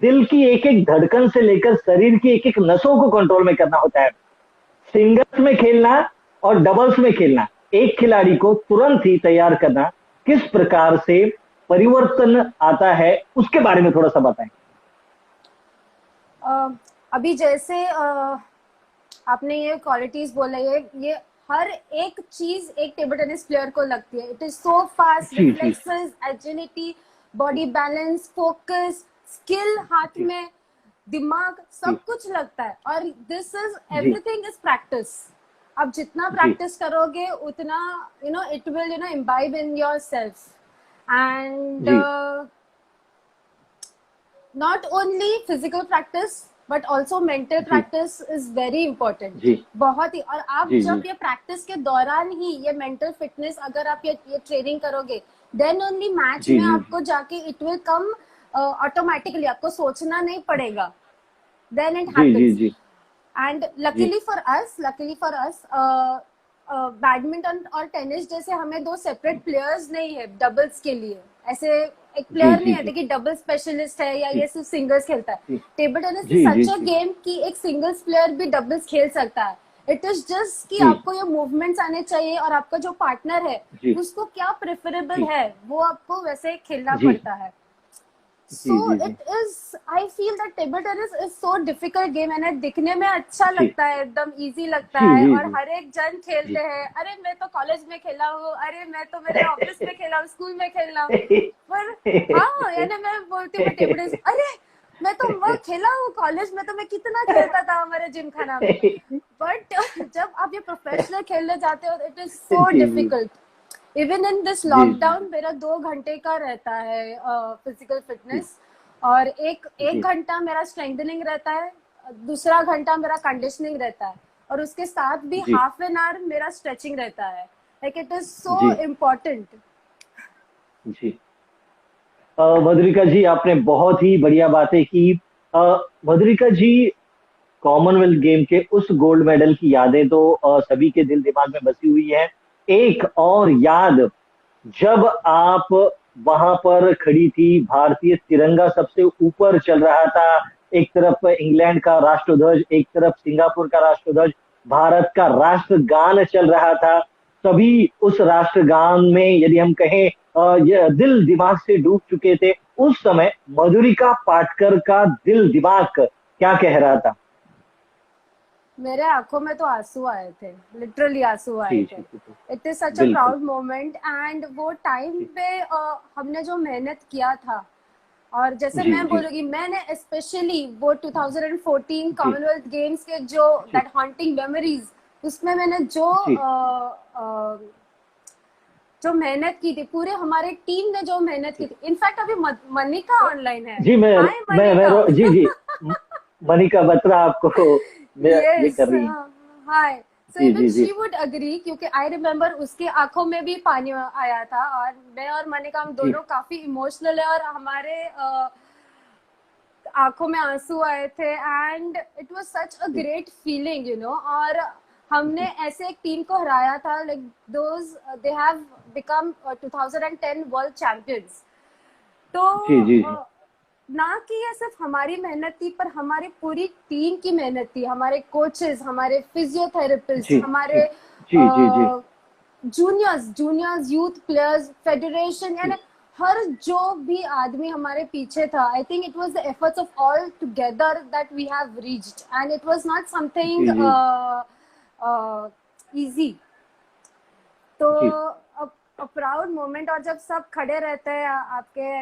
दिल की एक एक धड़कन से लेकर शरीर की एक एक नसों को कंट्रोल में करना होता है। सिंगल्स में खेलना और डबल्स में खेलना, एक खिलाड़ी को तुरंत ही तैयार करना, किस प्रकार से परिवर्तन आता है, उसके बारे में थोड़ा सा बताएं। अभी जैसे आपने ये क्वालिटीज बोला, ये हर एक चीज एक टेबल टेनिस प्लेयर को लगती है। इट इज सो फास्ट, जी जी reflexes, agility, body balance, focus, skill, हाथ जी में दिमाग, जी सब कुछ लगता है। और दिस इज जी एवरीथिंग इज प्रैक्टिस। आप जितना जी प्रैक्टिस करोगे उतना it will imbibe in yourself. And जी not only physical practice but also mental जी practice is very important। जी बहुत ही। और आप जी जी जब ये प्रैक्टिस के दौरान ही ये मेंटल फिटनेस अगर आप ये ट्रेनिंग करोगे, देन ओनली मैच जी में जी आपको जाके इट विल कम ऑटोमेटिकली, आपको सोचना नहीं पड़ेगा, देन इट जी जी हैपेंस। जी एंड जी लकीली फॉर अस बैडमिंटन और टेनिस जैसे हमें दो सेपरेट प्लेयर्स नहीं है डबल्स के लिए। ऐसे एक जी प्लेयर नहीं जी है जी कि डबल स्पेशलिस्ट है या जी ये सिर्फ सिंगल्स खेलता है। जी टेबल टेनिस इज जी जी सच अ गेम कि एक सिंगल्स प्लेयर भी डबल्स खेल सकता है। इट इज जस्ट कि जी आपको ये मूवमेंट्स आने चाहिए और आपका जो पार्टनर है जी उसको क्या प्रेफरेबल जी है वो आपको वैसे खेलना जी पड़ता है। जी So ji ji it is, I feel that table tennis is so difficult game है ना। दिखने में अच्छा जी लगता है, एकदम इजी लगता जी है जी और जी हर एक जन खेलते जी हैं। अरे मैं तो कॉलेज में खेला हूँ, अरे मैं तो मेरे ऑफिस में खेला हूँ, स्कूल में खेला हूँ। पर हाँ, यानी मैं बोलती हूँ मैं टेबल टेनिस, अरे मैं तो वह खेला हूँ कॉलेज में, तो मैं कितना खेलता था हमारे जिम खाना में। बट जब आप ये प्रोफेशनल खेलने जाते हो, इट इज जी सो जी डिफिकल्ट। इवन इन दिस जी जी लॉकडाउन मेरा 2 घंटे का रहता है फिजिकल फिटनेस। और एक एक जी घंटा मेरा स्ट्रेंथनिंग रहता है, दूसरा घंटा मेरा कंडीशनिंग रहता है, और उसके साथ भी जी हाफ एन आवर मेरा स्ट्रेचिंग रहता है। लाइक इट इज सो जी इम्पोर्टेंट। जी मधुरिका जी, आपने बहुत ही बढ़िया बातें की। अ, मधुरिका जी, कॉमनवेल्थ गेम के उस गोल्ड मेडल की यादें तो सभी के दिल दिमाग में बसी हुई है। एक और याद, जब आप वहां पर खड़ी थी, भारतीय तिरंगा सबसे ऊपर चल रहा था, एक तरफ इंग्लैंड का राष्ट्रध्वज, एक तरफ सिंगापुर का राष्ट्रध्वज, भारत का राष्ट्रगान चल रहा था। सभी उस राष्ट्रगान में, यदि हम कहें, ये दिल दिमाग से डूब चुके थे। उस समय मधुरिका पाटकर का दिल दिमाग क्या कह रहा था? मेरे आंखों में तो आंसू आए थे, लिटरली आंसू आए जी थे। जी जी इट इज सच अ बिल्कुल। Proud moment. एंड वो टाइम जी पे हमने जो मेहनत किया था, और जैसे जी मैं जी बोलूंगी, मैंने स्पेशली वो 2014 जी कॉमनवेल्थ गेम्स के जो जी दैट हॉन्टिंग मेमोरीज, उसमें मैंने जी जो मेहनत की थी, पूरे हमारे टीम ने जो मेहनत की जी थी। इनफैक्ट अभी मनिका ऑनलाइन है। जी हाय मनिका। जी जी म- मनिका बत्रा आपको ये यस, कर रही हैं। हाय। सो जी इवन जी जी शी वुड अग्री, क्योंकि आई रिमेम्बर उसकी आंखों में भी पानी आया था। और मैं और मनिका, हम जी दोनों काफी इमोशनल है और हमारे आंखों में आंसू आए थे। And it was such a जी ग्रेट फीलिंग और हमने जी ऐसे एक टीम को हराया था, like those they have become 2010 world champions. तो जी जी जी ना कि ये सिर्फ हमारी मेहनत थी, पर हमारी पूरी टीम की मेहनत थी। हमारे कोचेस, हमारे फिजियोथेरेपिस्ट, जी जी हमारे जी जी जी जूनियर्स यूथ प्लेयर्स फेडरेशन, यानी जी हर जो भी आदमी हमारे पीछे था। I think it was the efforts of all together that we have reached, and it was not something जी जी इजी। तो जी प्राउड मोमेंट। और जब सब खड़े रहते हैं आपके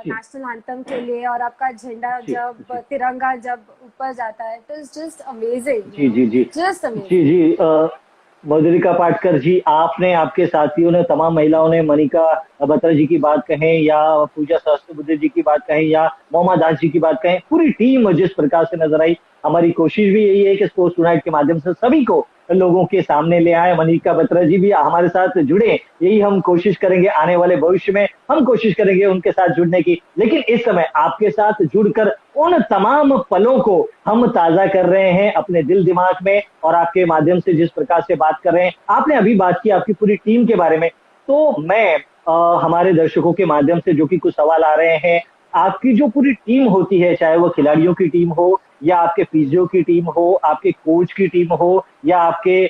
जी नेशनल एंथम के लिए, और आपका झंडा जी जब, जी तिरंगा जब ऊपर जाता है, तो इट्स जस्ट अमेजिंग, जी जी जी जस्ट जी अमेजिंग। जी मधुरिका पाटकर जी, आपने, आपके साथियों ने, तमाम महिलाओं ने मनिका बत्रा जी की बात कहें या पूजा सहस्त्रबुद्धे जी की बात कहें या मोमा दास जी की बात कहें, पूरी टीम जिस प्रकार से नजर आई। हमारी कोशिश भी यही है कि स्पोर्ट्स टुनाइट के माध्यम से सभी को लोगों के सामने ले आए। मनिका बत्रा जी भी हमारे साथ जुड़े, यही हम कोशिश करेंगे आने वाले भविष्य में, हम कोशिश करेंगे उनके साथ जुड़ने की। लेकिन इस समय आपके साथ जुड़कर उन तमाम पलों को हम ताजा कर रहे हैं अपने दिल दिमाग में, और आपके माध्यम से जिस प्रकार से बात कर रहे हैं। आपने अभी बात की आपकी पूरी टीम के बारे में, तो मैं हमारे दर्शकों के माध्यम से जो कि कुछ सवाल आ रहे हैं, आपकी जो पूरी टीम होती है, चाहे वो खिलाड़ियों की टीम हो या आपके फिजियो की टीम हो, आपके कोच की टीम हो या आपके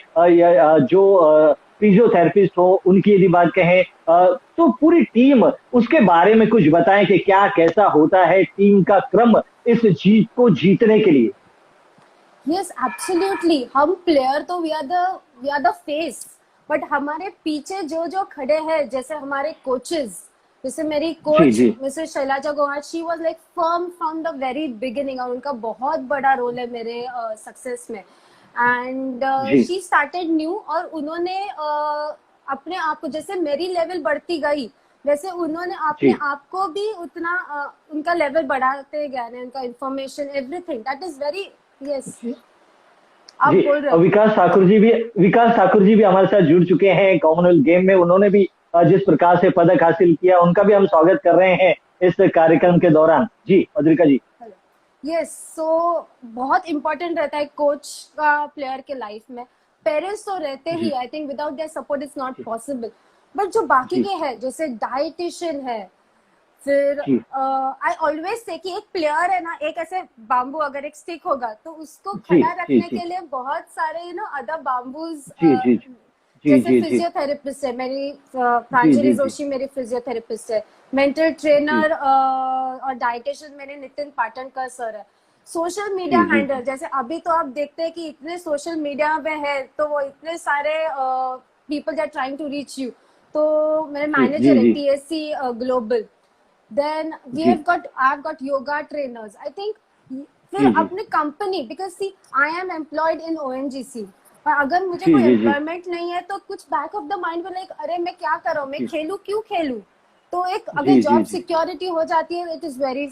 जो फिजियोथेरेपिस्ट हो उनकी यदि बात कहें, तो पूरी टीम, उसके बारे में कुछ बताएं कि क्या कैसा होता है टीम का क्रम इस जीत को जीतने के लिए। यस एब्सोल्युटली, हम प्लेयर तो we are the face, but हमारे पीछे जो जो खड़े हैं, जैसे हमारे कोचेस, जैसे मेरी जी coach ji Mrs Shailaja Gohar, she was like firm from the very beginning, और उनका बहुत बड़ा रोल है मेरे सक्सेस में। एंड जी शी स्टार्टेड न्यू, और उन्होंने अपने आप को, जैसे मेरी लेवल बढ़ती गई वैसे उन्होंने अपने जी आप को भी उतना उनका लेवल बढ़ाते गए, उनका information everything that is very. Yes, जी आप जी। बोल रहे और हो। विकास ठाकुर जी भी हमारे साथ जुड़ चुके हैं कॉमनवेल्थ गेम में। उन्होंने भी जिस प्रकार से पदक हासिल किया, उनका भी हम स्वागत कर रहे हैं इस कार्यक्रम के दौरान। जी मधुरिका जी। यस, सो बहुत इंपॉर्टेंट रहता है कोच का प्लेयर के लाइफ में। पेरेंट्स तो रहते ही, जी I think without their support is not possible. But जो बाकी जी के हैं, जैसे डाइटिशियन है, फिर जी आई ऑलवेज से कि एक प्लेयर है ना, एक ऐसे बाम्बू अगर एक स्टिक होगा तो उसको जी खड़ा जी रखने जी के लिए बहुत सारे अदर बाम्बूज, जी जी जी जैसे जी जी फिजियोथेरेपिस्ट है मेरी, जी प्रांजलि जी जी जोशी मेरी फिजियोथेरेपिस्ट है, मेंटल जी ट्रेनर और डाइटिशियन मेरे नितिन पाटनकर सर है। सोशल मीडिया जी जी हैंडलर, जैसे अभी तो आप देखते हैं कि इतने सोशल मीडिया में है, तो वो इतने सारे people are trying to reach you, तो मेरे जी जी मैनेजर है जी टीएससी ग्लोबल। देन वी जी have got, I have got yoga trainers, I think. फिर जी जी अपने company, because see I am employed in ONGC, और अगर मुझे जी कोई जी जी एम्प्लॉयमेंट नहीं है तो कुछ बैक ऑफ द माइंड में लाइक, अरे मैं क्या कर रहा हूँ, मैं जी खेलूं क्यों खेलूं। तो एक अगर जी जी जॉब जी सिक्योरिटी हो जाती है, it is very,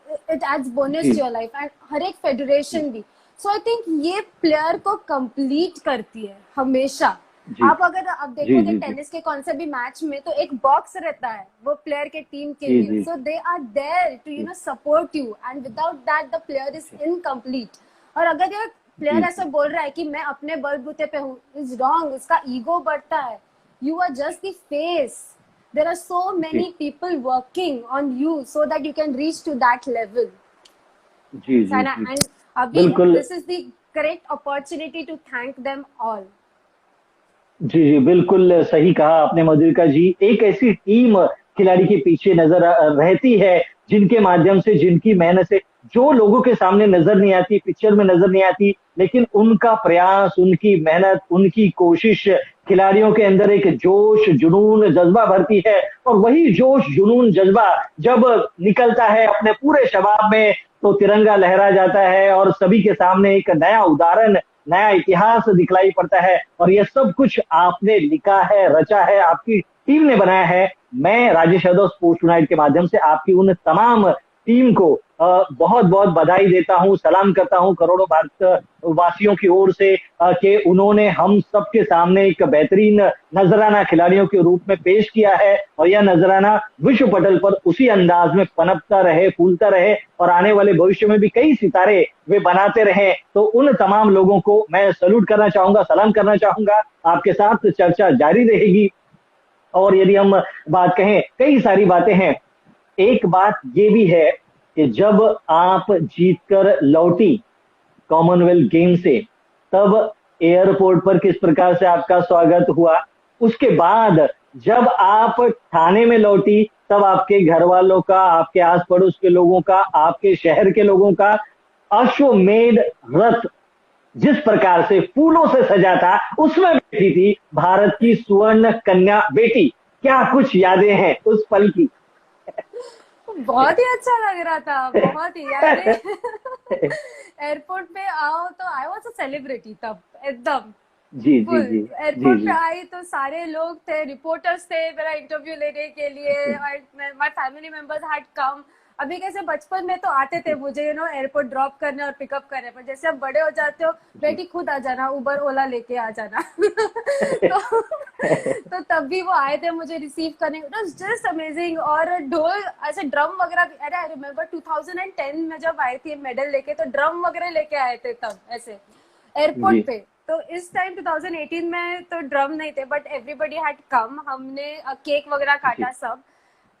it adds bonus जी टू योर लाइफ, एंड हर एक फेडरेशन भी। सो आई थिंक ये प्लेयर को कंप्लीट करती है हमेशा। जी आप अगर आप जी देखोगे जी जी टेनिस के कौन से भी मैच में, तो एक बॉक्स रहता है वो प्लेयर के टीम के जी लिए, जी so they are there to support you, and without that the player is incomplete. और अगर ये प्लेयर जी ऐसा बोल रहा है कि मैं अपने बलबूते पे हूँ, इज रॉन्ग, उसका ईगो बढ़ता है। You are just the face, there are so many जी people working on you so that you can reach to that level. जी जी Sana, जी and abhi बिल्कुल। this is the correct opportunity to thank them all. जी जी बिल्कुल सही कहा आपने मधुरिका जी। एक ऐसी टीम खिलाड़ी के पीछे नजर रहती है, जिनके माध्यम से, जिनकी मेहनत से, जो लोगों के सामने नजर नहीं आती, पिक्चर में नजर नहीं आती, लेकिन उनका प्रयास, उनकी मेहनत, उनकी कोशिश खिलाड़ियों के अंदर एक जोश, जुनून, जज्बा भरती है। और वही जोश, जुनून, जज्बा जब निकलता है अपने पूरे शबाब में, तो तिरंगा लहरा जाता है और सभी के सामने एक नया उदाहरण, नया इतिहास दिखलाई पड़ता है। और यह सब कुछ आपने लिखा है, रचा है, आपकी टीम ने बनाया है। मैं राजेश यादव स्पोर्ट्स टुनाइट के माध्यम से आपकी उन तमाम टीम को बहुत बहुत बधाई देता हूं, सलाम करता हूं करोड़ों भारत वासियों की ओर से, कि उन्होंने हम सबके सामने एक बेहतरीन नजराना खिलाड़ियों के रूप में पेश किया है। और यह नजराना विश्व पटल पर उसी अंदाज में पनपता रहे, फूलता रहे, और आने वाले भविष्य में भी कई सितारे वे बनाते रहे। तो उन तमाम लोगों को मैं सैल्यूट करना चाहूंगा, सलाम करना चाहूंगा। आपके साथ चर्चा जारी रहेगी। और यदि हम बात कहें, कई सारी बातें हैं। एक बात ये भी है कि जब आप जीतकर लौटी कॉमनवेल्थ गेम से, तब एयरपोर्ट पर किस प्रकार से आपका स्वागत हुआ। उसके बाद जब आप थाने में लौटी, तब आपके घर वालों का, आपके आस पड़ोस के लोगों का, आपके शहर के लोगों का अश्वमेध रथ जिस प्रकार से फूलों से सजा था, उसमें बैठी थी भारत की स्वर्ण कन्या बेटी। क्या कुछ यादें हैं उस पल की। बहुत ही अच्छा लग रहा था, बहुत ही यादें। एयरपोर्ट पे आओ तो आई वाज अ सेलिब्रिटी तब एकदम। जी जी फुल जी जी एयरपोर्ट पे जी। आई तो सारे लोग थे, रिपोर्टर्स थे मेरा इंटरव्यू लेने के लिए, और my family members had come. अभी कैसे बचपन में तो आते थे जी मुझे एयरपोर्ट ड्रॉप करने और पिकअप करने, पर जैसे अब बड़े हो जाते हो, जी। बेटी खुद आ जाना, उबर ओला लेके आ जाना। तो तो तब भी वो आए थे मुझे रिसीव करने, इट वाज जस्ट अमेजिंग। और ढोल ऐसे ड्रम वगैरह भी, अरे आई रिमेम्बर 2010 में जब आई थी मेडल लेके, तो ड्रम वगैरह लेके आए थे तब ऐसे एयरपोर्ट जी पे। तो इस टाइम 2018 में तो ड्रम नहीं थे, बट एवरीबडी हैड कम, हमने केक वगैरह जी काटा सब।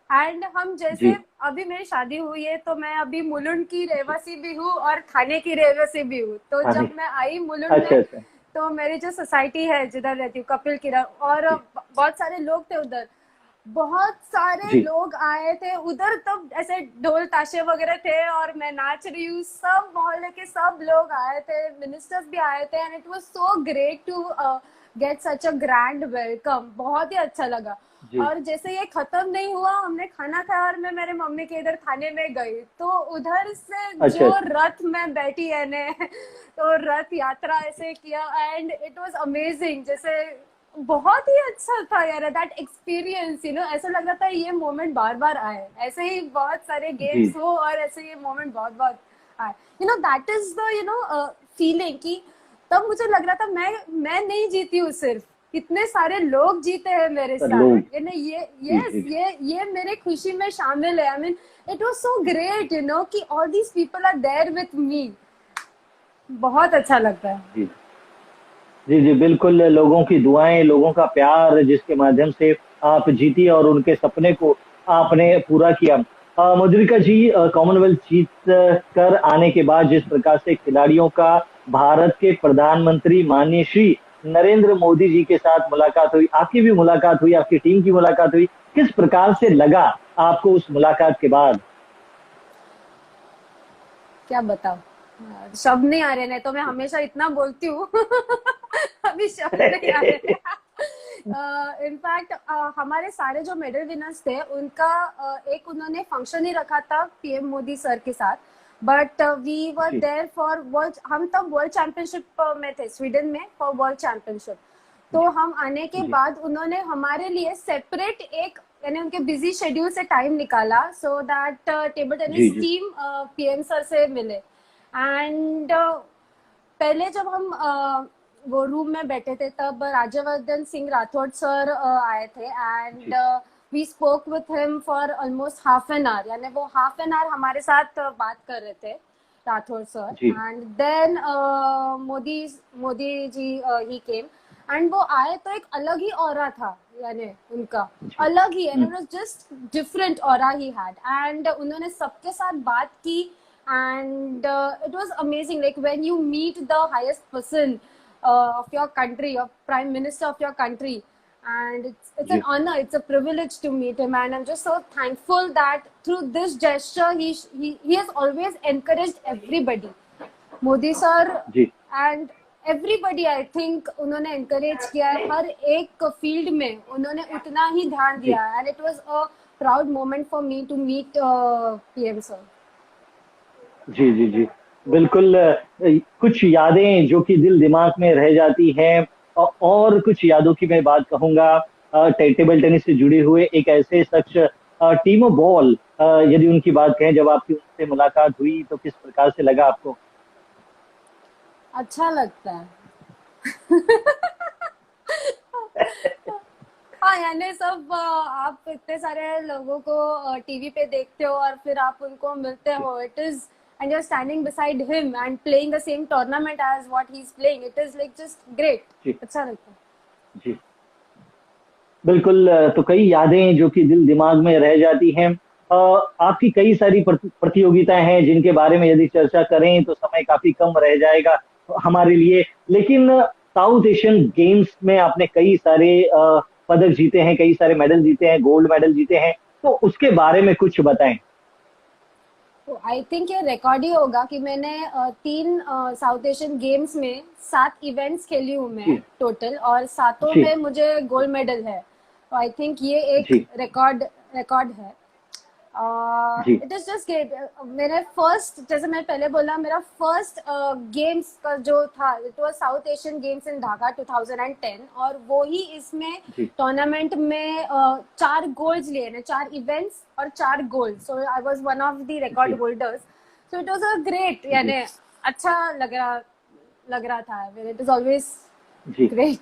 एंड हम जैसे, जी अभी मेरी शादी हुई है तो मैं अभी मुलुंड की जी। रहवासी भी हूँ और थाने की रहवासी भी हूँ। तो हाँ जब जी। मैं आई मुलुंड अच्छा में, अच्छा। तो मेरी जो सोसाइटी है जिधर रहती हूँ, कपिल किरण, और जी बहुत सारे लोग थे उधर, बहुत सारे जी लोग आए थे उधर, तब ऐसे ढोल ताशे वगैरह थे और मैं नाच रही हूँ, सब मोहल्ले के सब लोग आए थे, मिनिस्टर्स भी आए थे, and it was so great to get such a grand welcome, बहुत ही अच्छा लगा। जी। और जैसे ये खत्म नहीं हुआ, हमने खाना खाया और मैं मेरे मम्मी के इधर थाने में गई, तो उधर से अच्छा जो अच्छा। रथ में बैठी है ने, तो रथ यात्रा ऐसे किया, एंड इट वाज अमेजिंग। जैसे बहुत ही अच्छा था यार दैट एक्सपीरियंस, ऐसा लग रहा था ये मोमेंट बार बार आए, ऐसे ही बहुत सारे जी गेम्स हो और ऐसे ये मोमेंट बहुत बहुत आए। दैट इज द फीलिंग कि तब मुझे लग रहा था मैं नहीं जीती हूँ सिर्फ, कितने सारे लोग जीते हैं मेरे पर साथ, लोग। ये जी यस जी जी ये मेरे खुशी में शामिल है। I mean it was so great कि all these people are there with me, बहुत अच्छा लगता है। जी जी जी। बिल्कुल, लोगों की दुआएं, लोगों का प्यार जिसके माध्यम से आप जीती और उनके सपने को आपने पूरा किया। मधुरिका जी, कॉमनवेल्थ जीत कर आने के बाद जिस प्रकार से खिलाड़ियों का भारत के प्रधानमंत्री माननीय श्री नरेंद्र मोदी जी के साथ मुलाकात हुई, आपकी भी मुलाकात हुई, आपकी टीम की मुलाकात हुई, किस प्रकार से लगा आपको उस मुलाकात के बाद? क्या बताओ, शब्द नहीं आ रहे, नहीं तो मैं हमेशा इतना बोलती हूँ। अभी शब्द नहीं आ रहे। इनफैक्ट हमारे सारे जो मेडल विनर्स थे उनका एक उन्होंने फंक्शन ही रखा था पीएम मोदी सर के साथ, बट वी वर जी देयर फॉर वर्ल्ड, हम तब वर्ल्ड चैंपियनशिप में थे स्वीडन में फॉर वर्ल्ड चैंपियनशिप। तो जी हम आने के जी बाद उन्होंने हमारे लिए सेपरेट एक, यानी उनके बिजी शेड्यूल से टाइम निकाला सो दैट टेबल जी टेनिस जी टीम पीएम सर से मिले। एंड पहले जब हम वो रूम में बैठे थे, तब राज्यवर्धन सिंह राठौड़ सर आए थे, एंड जी we spoke with him for almost half an hour, यानी वो हाफ एन आवर हमारे साथ बात कर रहे थे, राठौड़ सर। जी एंड देन मोदी मोदी जी ही केम, एंड वो आए तो एक अलग ही ऑरा था, यानी उनका जी। अलग ही, and it was just different aura ही हैड, एंड उन्होंने सबके साथ बात की, and it was amazing, like when you meet the highest person of your country, your prime minister of your country, and it's an ji honor, it's a privilege to meet him, and I'm just so thankful that through this gesture he has always encouraged everybody, Modi sir, ji and everybody, I think उन्होंने encourage किया है हर एक field में, उन्होंने उतना ही ध्यान जी दिया, and it was a proud moment for me to meet PM sir. जी जी जी। बिल्कुल, कुछ यादें जो कि दिल दिमाग में रह जाती हैं, और कुछ यादों की मैं बात कहूंगा। टेबल टेनिस से जुड़े हुए एक ऐसे शख्स, टीमो बॉल, यदि उनकी बात कहें, जब आपकी उनसे मुलाकात हुई तो किस प्रकार से लगा आपको? अच्छा लगता है। हाँ, यानी सब आप इतने सारे लोगों को टीवी पे देखते हो और फिर आप उनको मिलते जी हो, it is, and you are standing beside him and playing the same tournament as what he is playing, it is like just great, जी अच्छा लगता है। जी। बिल्कुल, तो कई यादें जो कि दिल दिमाग में रह जाती हैं। आपकी कई सारी प्रतियोगिताएं हैं जिनके बारे में यदि चर्चा करें तो समय काफी कम रह जाएगा हमारे लिए। लेकिन साउथ एशियन गेम्स में आपने कई सारे पदक जीते हैं, कई सारे मेडल जीते हैं, गोल्ड मेडल जीते हैं, तो उसके बारे में कुछ बताएं। तो आई थिंक ये रिकॉर्ड ही होगा कि मैंने 3 साउथ एशियन गेम्स में 7 इवेंट्स खेली हूँ मैं जी टोटल, और सातों जी में मुझे गोल्ड मेडल है, तो आई थिंक ये एक जी रिकॉर्ड रिकॉर्ड है। जी इट इज जस्ट ग्रेट। मेरे फर्स्ट, जैसे मैं पहले बोला, मेरा फर्स्ट गेम्स का जो था, it was south Asian games in Dhaka 2010, और वो ही इसमें जी टूर्नामेंट में 4 गोल्ड लिए ने, 4 इवेंट्स और 4 gold, so I was one of the record जी holders. So it was a great, जी यानी अच्छा लग रहा था। इट इज ऑलवेज जी ग्रेट।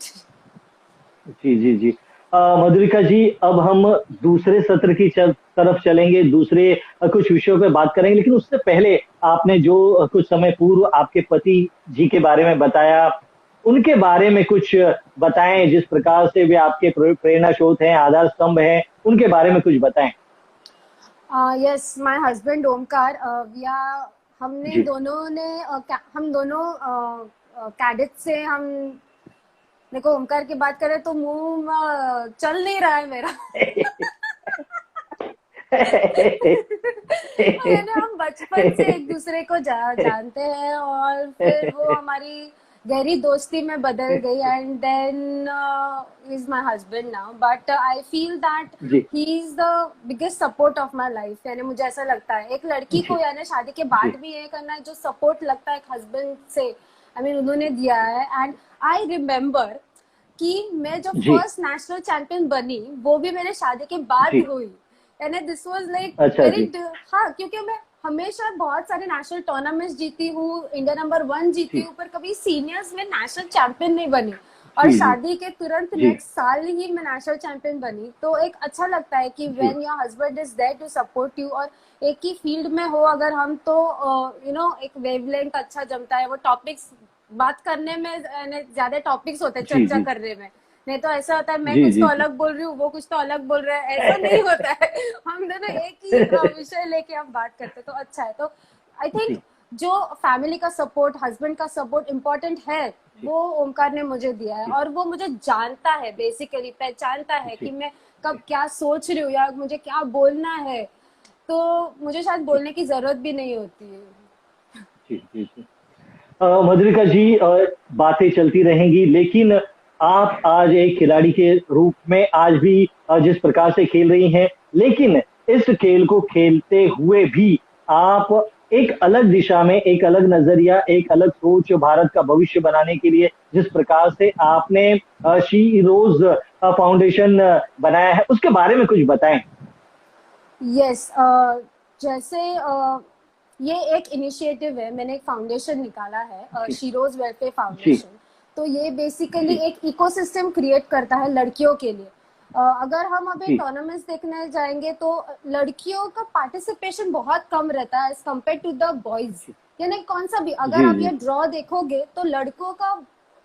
जी जी जी मधुरिका जी, अब हम दूसरे सत्र की तरफ चलेंगे, दूसरे कुछ विषयों पे बात करेंगे, लेकिन उससे पहले आपने जो कुछ समय पूर्व आपके पति जी के बारे में बताया, उनके बारे में कुछ बताएं, जिस प्रकार से वे आपके प्रेरणा स्रोत हैं, आधार स्तंभ हैं, उनके बारे में कुछ बताएं। यस, माय हस्बैंड ओमकार, या हमने जी दोनों ने हम दोनों कैडेट से, हम देखो ओमकार की बात करें तो मुंह चल नहीं रहा है मेरा। यानी हम बचपन से एक दूसरे को जानते हैं, और फिर वो हमारी गहरी दोस्ती में बदल गई, and then is my husband now, but I feel that जी he is the biggest support of my life. यानी मुझे ऐसा लगता है एक लड़की को, जी यानी शादी के जी बाद भी ये करना है, जो सपोर्ट लगता है एक हस्बैंड से, आई मीन उन्होंने दिया है। एंड आई रिमेम्बर कि मैं जो जी फर्स्ट नेशनल चैंपियन बनी, वो भी मेरे शादी के बाद जी हुई। एंड दिस वाज लाइक अच्छा वेरी, जी हाँ, क्योंकि मैं हमेशा बहुत सारे नेशनल टूर्नामेंट्स जीती हूँ, इंडिया नंबर 1 जीती जी हूँ, पर कभी सीनियर्स में नेशनल चैंपियन नहीं बनी। और जी जी शादी के तुरंत जी नेक्स्ट साल ही मैं नेशनल चैंपियन बनी। तो एक अच्छा लगता है कि जी when your husband is there to support you, और एक ही फील्ड में हो अगर हम, तो एक वेवलेंथ अच्छा जमता है। वो टॉपिक्स बात करने में, ज्यादा टॉपिक्स होते हैं जी चर्चा जी करने में। नहीं तो ऐसा होता है मैं जी कुछ तो जी जी अलग बोल रही हूँ, वो कुछ तो अलग बोल रहा है, ऐसा नहीं होता है। हम दोनों एक ही विषय लेके हम बात करते, तो अच्छा है। तो आई थिंक जी जो फैमिली का सपोर्ट, हस्बैंड का सपोर्ट इम्पोर्टेंट है, जी वो ओमकार ने मुझे दिया है। जी और वो मुझे जानता है, बेसिकली पहचानता है कि जी मैं कब क्या सोच रही हूँ या मुझे क्या बोलना है, तो मुझे शायद जी बोलने की जरूरत भी नहीं होती है। जी जी जी मधुरिका जी, बातें चलती रहेंगी, लेकिन आप आज एक खिलाड़ी के रूप में आज भी जिस प्रकार से खेल रही हैं, लेकिन इस खेल को खेलते हुए भी आप एक अलग दिशा में, एक अलग नजरिया, एक अलग सोच भारत का भविष्य बनाने के लिए जिस प्रकार से आपने शी रोज फाउंडेशन बनाया है, उसके बारे में कुछ बताएं। यस, जैसे ये एक इनिशिएटिव है, मैंने एक फाउंडेशन निकाला है, जी शीरोज वेलफेयर जी फाउंडेशन। तो ये बेसिकली जी एक इकोसिस्टम क्रिएट करता है लड़कियों के लिए। अगर हम अभी जी टूर्नामेंट्स देखने जाएंगे तो लड़कियों का पार्टिसिपेशन बहुत कम रहता है as compared to the boys. यानी कौन सा भी, जी अगर आप जी ये ड्रॉ देखोगे तो लड़कों का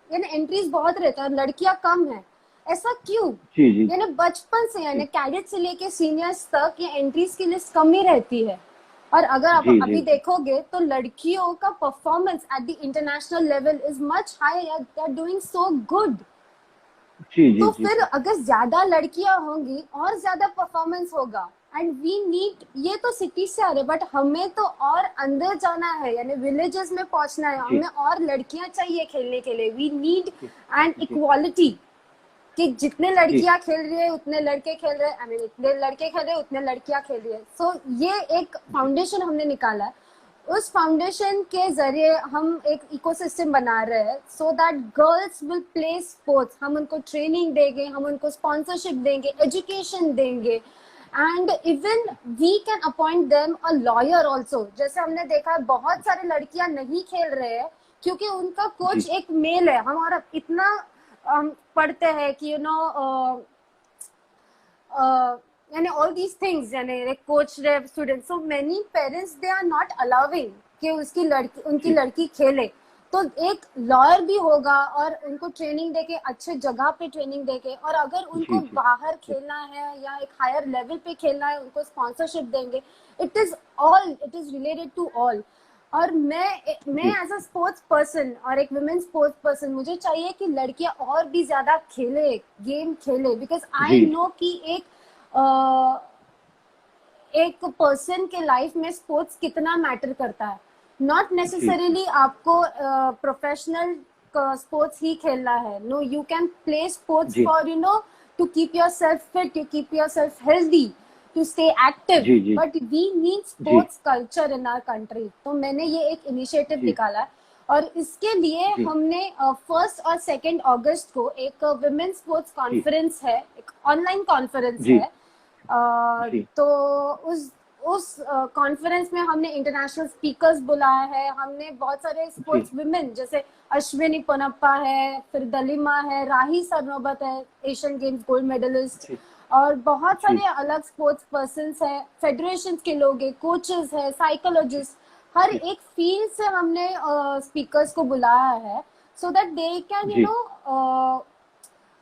यानी एंट्रीज बहुत रहता है, लड़कियां कम है। ऐसा क्यों? जी जी यानी बचपन से, यानी जी कैडेट से लेके सीनियर्स तक ये एंट्रीज की लिस्ट कम ही रहती है। और अगर आप जी जी अभी देखोगे तो लड़कियों का performance at the international level is much higher, they are doing so good. जी जी तो जी फिर अगर ज्यादा लड़कियां होंगी और ज्यादा परफॉर्मेंस होगा। एंड वी नीड, ये तो सिटी से आ रहे, बट हमें तो और अंदर जाना है, यानी विलेजेस में पहुंचना है, जी हमें और लड़कियां चाहिए खेलने के लिए। वी नीड जी एंड जी इक्वालिटी, कि जितने जी लड़कियां खेल रही है उतने लड़के खेल रहे हैं, आई मीन इतने लड़के खेल रहे हैं उतने लड़कियां खेल रही है। सो ये एक जी फाउंडेशन हमने निकाला है। उस फाउंडेशन के जरिए हम एक इकोसिस्टम बना रहे हैं, so that girls will play sports. हम उनको ट्रेनिंग देंगे, हम उनको स्पॉन्सरशिप देंगे, एजुकेशन देंगे, and even we can appoint them a lawyer also. जैसे हमने देखा है बहुत सारे लड़कियां नहीं खेल रहे हैं क्योंकि उनका कोच जी एक मेल है। हमारा इतना पढ़ते हैं कि यानी ऑल दीज थिंग्स, यानी coach student, so many parents they are not allowing कि उसकी लड़की, उनकी जी लड़की खेले। तो एक लॉयर भी होगा और उनको ट्रेनिंग देके, अच्छे जगह पे ट्रेनिंग देके, और अगर जी उनको जी बाहर खेलना है या एक हायर लेवल पे खेलना है, उनको स्पॉन्सरशिप देंगे। It is related to all. और मैं जी एज अ स्पोर्ट्स पर्सन और एक वुमेन स्पोर्ट्स पर्सन, मुझे चाहिए कि लड़कियां और भी ज्यादा खेले, गेम खेले, बिकॉज आई जी नो कि एक पर्सन के लाइफ में स्पोर्ट्स कितना मैटर करता है। नॉट जी नेसेसरीली आपको प्रोफेशनल स्पोर्ट्स ही खेलना है। No, you can play sports जी for to keep yourself fit, to keep yourself healthy. to stay active, जी जी but we need जी sports culture in our country. तो मैंने ये एक इनिशिएटिव जी निकाला और इसके लिए जी हमने 1 और 2 अगस्त को एक विमेन स्पोर्ट्स जी कॉन्फ्रेंस है, एक ऑनलाइन कॉन्फ्रेंस जी है। जी तो उस कॉन्फ्रेंस में हमने इंटरनेशनल स्पीकर्स बुलाया है, हमने बहुत सारे जी स्पोर्ट्स विमेन जैसे अश्विनी पोनप्पा है, फिर दलिमा है, राही सरनोबत है, एशियन गेम्स गोल्ड मेडलिस्ट, जी और बहुत जी सारे अलग स्पोर्ट्स पर्सन है, फेडरेशन के लोग हैं, कोचेस है, साइकोलॉजिस्ट, हर जी एक फील्ड से हमने स्पीकर्स को बुलाया है, सो दैट दे कैन जी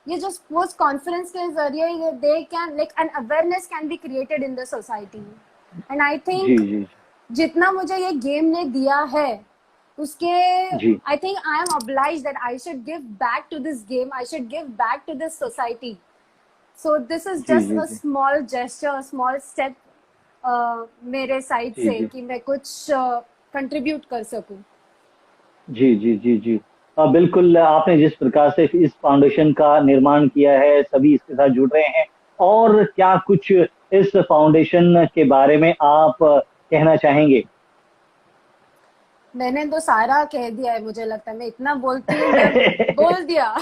ये जो स्पोर्ट्स कॉन्फ्रेंस के जरिए they can like an awareness can be created in the society. And I जी थिंक जी जितना मुझे ये गेम ने दिया है उसके, जी I think I am obliged that I should give back to this game, I should give back to this society. So this is जी just जी a small gesture, a small step मेरे side जी से जी कि मैं कुछ contribute कर सकूं। जी जी जी जी बिल्कुल, आपने जिस प्रकार से इस फाउंडेशन का निर्माण किया है, सभी इसके साथ जुड़ रहे हैं। और क्या कुछ इस फाउंडेशन के बारे में आप कहना चाहेंगे? मैंने तो सारा कह दिया है, मुझे लगता है मैं इतना बोलती हूँ, मैं बोल दिया।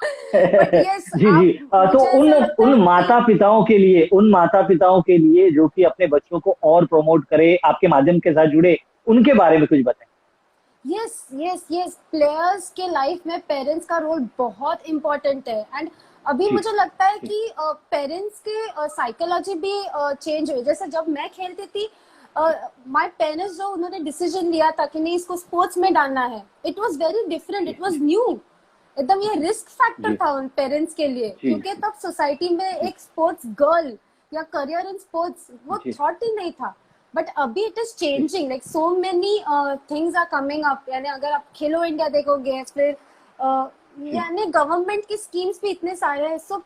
बट यस, जी जी आप तो मुझे उन ऐसा लगता उन है कि माता पिताओं के लिए, उन माता पिताओं के लिए जो कि अपने बच्चों को और प्रमोट करे, आपके माध्यम के साथ जुड़े, उनके बारे में कुछ बताएं। यस यस यस, प्लेयर्स के लाइफ में पेरेंट्स का रोल बहुत इम्पोर्टेंट है। एंड अभी जी मुझे लगता है जी कि पेरेंट्स के साइकोलॉजी भी चेंज हुई। जैसे जब मैं खेलती थी, माय पेरेंट्स जो उन्होंने डिसीजन लिया था कि नहीं इसको स्पोर्ट्स में डालना है, इट वाज वेरी डिफरेंट, जी इट वाज न्यू, एकदम ये रिस्क फैक्टर जी था उन पेरेंट्स के लिए, जी क्योंकि तब सोसाइटी में जी एक स्पोर्ट्स गर्ल या करियर इन स्पोर्ट्स वो जी थॉट ही नहीं था। बट अभी इट इज जी changing, like so many things are coming up. यानी अगर आप खेलो इंडिया देखोगे, फिर जी यानी गवर्नमेंट की स्कीम्स भी इतने सारे हैं। सो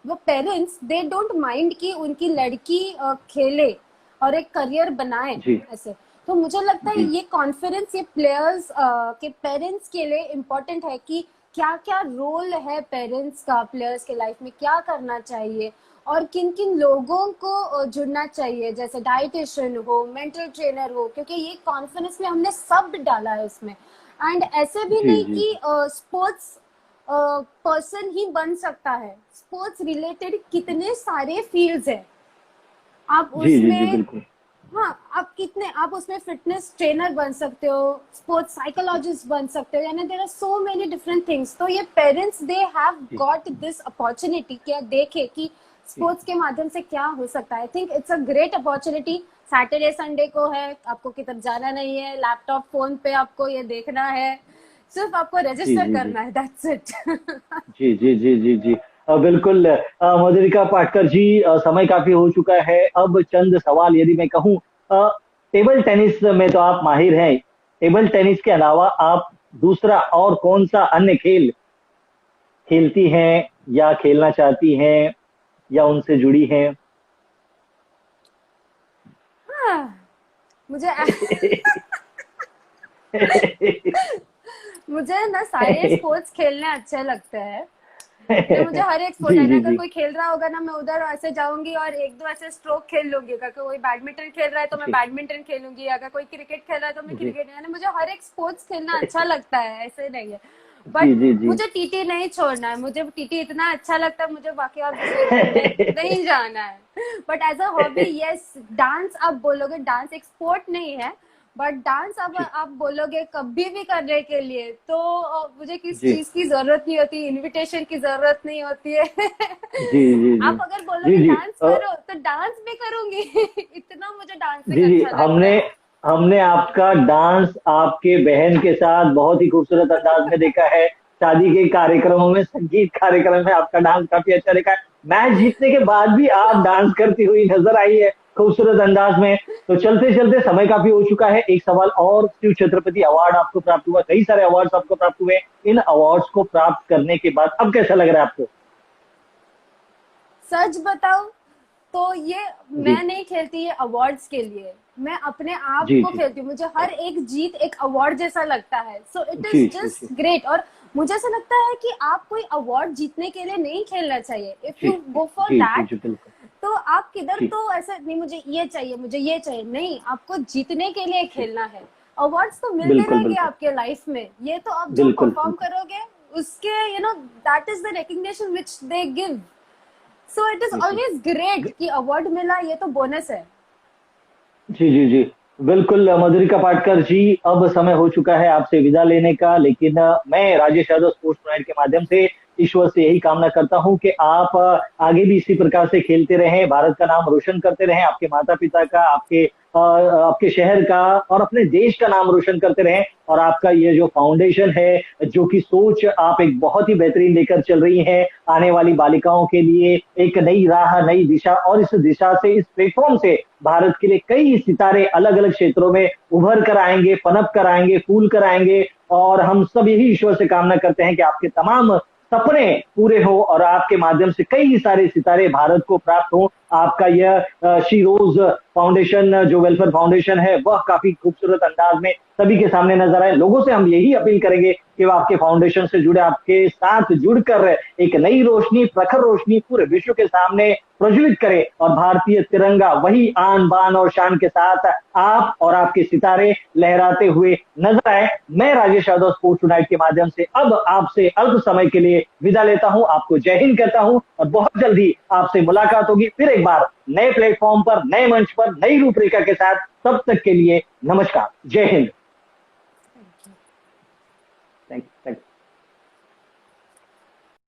वो पेरेंट्स दे डोंट माइंड कि उनकी लड़की खेले और एक करियर बनाए जी ऐसे। तो मुझे लगता है जी ये कॉन्फ्रेंस ये प्लेयर्स के पेरेंट्स के लिए इम्पोर्टेंट है कि क्या क्या रोल है पेरेंट्स का प्लेयर्स के लाइफ में, क्या करना चाहिए और किन किन लोगों को जुड़ना चाहिए, जैसे डाइटिशियन हो, मेंटल ट्रेनर हो, क्योंकि ये कॉन्फ्रेंस में हमने सब डाला है उसमें। एंड ऐसे भी जी नहीं जी कि स्पोर्ट्स पर्सन ही बन सकता है, स्पोर्ट्स रिलेटेड कितने सारे फील्ड्स हैं आप जी जी जी उसमें। बिल्कुल हाँ, आप उसमें फिटनेस ट्रेनर बन सकते हो, स्पोर्ट्स साइकोलॉजिस्ट बन सकते हो, यानी there are so many different things. तो ये पेरेंट्स दे हैव जी गॉट दिस अपॉर्चुनिटी, क्या देखे कि जी स्पोर्ट्स के माध्यम से क्या हो सकता है। I think it's a great opportunity. Saturday Sunday को है, आपको किधर जाना नहीं है, लैपटॉप फोन पे आपको ये देखना है, सिर्फ आपको जी रजिस्टर जी जी करना है, दैट्स इट। जी जी जी जी जी बिल्कुल, मधुरिका पाटकर जी, समय काफी हो चुका है। अब चंद सवाल यदि मैं कहूँ, टेबल टेनिस में तो आप माहिर हैं, टेबल टेनिस के अलावा आप दूसरा और कौन सा अन्य खेल खेलती हैं या खेलना चाहती हैं या उनसे जुड़ी हैं? मुझे मुझे ना सारे स्पोर्ट्स खेलने अच्छे लगते हैं। मुझे हर एक स्पोर्ट जी है ना, जी अगर जी कोई खेल रहा होगा ना, मैं उधर ऐसे जाऊंगी और एक दो ऐसे स्ट्रोक खेल लूंगी। अगर कोई बैडमिंटन खेल रहा है तो मैं जी बैडमिंटन खेलूंगी, अगर कोई क्रिकेट खेल रहा है तो मैं जी क्रिकेट, यानी मुझे हर एक स्पोर्ट्स खेलना अच्छा लगता है, ऐसे नहीं है। जी बट जी जी मुझे टीटी नहीं छोड़ना है, मुझे टीटी इतना अच्छा लगता है, मुझे बाकी और दूसरे गेम में नहीं जाना है। But as a hobby yes, dance आप बोलोगे, डांस एक स्पोर्ट नहीं है, बट डांस अब जी आप बोलोगे कभी भी करने के लिए तो मुझे किस जी चीज की जरूरत नहीं होती, इनविटेशन की जरूरत नहीं होती है। जी जी जी आप अगर जी बोलोगे जी डांस करो तो डांस भी करूंगी। इतना मुझे डांसिंग जी जी अच्छा लगता हमने है। हमने आपका डांस आपके बहन के साथ बहुत ही खूबसूरत अंदाज में देखा है। शादी के कार्यक्रमों में, संगीत कार्यक्रम में आपका डांस काफी अच्छा देखा है। मैच जीतने के बाद भी आप डांस करती हुई नजर आई है खूबसूरत अंदाज में। तो चलते चलते समय काफी हो चुका है। एक सवाल और, शिव छत्रपति अवार्ड आपको प्राप्त हुआ, कई सारे अवार्ड्स आपको प्राप्त हुए। इन अवार्ड्स को प्राप्त करने के बाद अब कैसा लग रहा है आपको? सच बताओ तो ये जी मैं नहीं खेलती ये अवार्ड्स के लिए, मैं अपने आप जी को जी खेलती हूँ। मुझे हर एक जीत एक अवार्ड जैसा लगता है, सो इट जी इज जी जी जस्ट ग्रेट। और मुझे ऐसा लगता है कि आप कोई अवार्ड जीतने के लिए नहीं खेलना चाहिए। इफ जी यू गो फॉर जी जी दैट, जी बिल्कुल तो आप किधर तो ऐसा नहीं मुझे ये चाहिए, मुझे ये चाहिए, नहीं, आपको जीतने के लिए खेलना है। अवार्ड्स तो मिलते रहेंगे आपके लाइफ में, ये तो आप जो परफॉर्म करोगे उसके that is the recognition which they give. So it is always great कि अवार्ड मिला, ये तो बोनस है। जी जी जी, बिल्कुल मधुरिका पाटकर जी, अब समय हो चुका है आपसे विदा लेने का, लेकिन मैं राजेश यादव स्पोर्ट्स टुनाइट के माध्यम से ईश्वर से यही कामना करता हूं कि आप आगे भी इसी प्रकार से खेलते रहें, भारत का नाम रोशन करते रहें, आपके माता पिता का, आपके शहर का और अपने देश का नाम रोशन करते रहें। और आपका ये जो फाउंडेशन है, जो कि सोच आप एक बहुत ही बेहतरीन लेकर चल रही हैं आने वाली बालिकाओं के लिए, एक नई राह, नई दिशा, और इस दिशा से, इस प्लेटफॉर्म से भारत के लिए कई सितारे अलग अलग क्षेत्रों में उभर कर आएंगे, पनप कर आएंगे, फूल कर आएंगे। और हम सब यही ईश्वर से कामना करते हैं कि आपके तमाम सपने पूरे हो और आपके माध्यम से कई सारे सितारे भारत को प्राप्त हो। आपका यह शी रोज फाउंडेशन, जो वेलफेयर फाउंडेशन है, वह काफी खूबसूरत अंदाज में सभी के सामने नजर आए। लोगों से हम यही अपील करेंगे कि वह आपके फाउंडेशन से जुड़े, आपके साथ जुड़कर एक नई रोशनी, प्रखर रोशनी पूरे विश्व के सामने प्रज्वलित करे और भारतीय तिरंगा वही आन बान और शान के साथ आप और आपके सितारे लहराते हुए नजर आए। मैं राजेश यादव स्पोर्ट्स टुनाइट के माध्यम से अब आपसे अल्प समय के लिए विदा लेता हूं, आपको जय हिंद कहता हूं और बहुत जल्दी आपसे मुलाकात होगी फिर एक बार नए प्लेटफॉर्म पर, नए मंच पर, नई रूपरेखा के साथ। तब तक के लिए नमस्कार, जय हिंद। Thank you.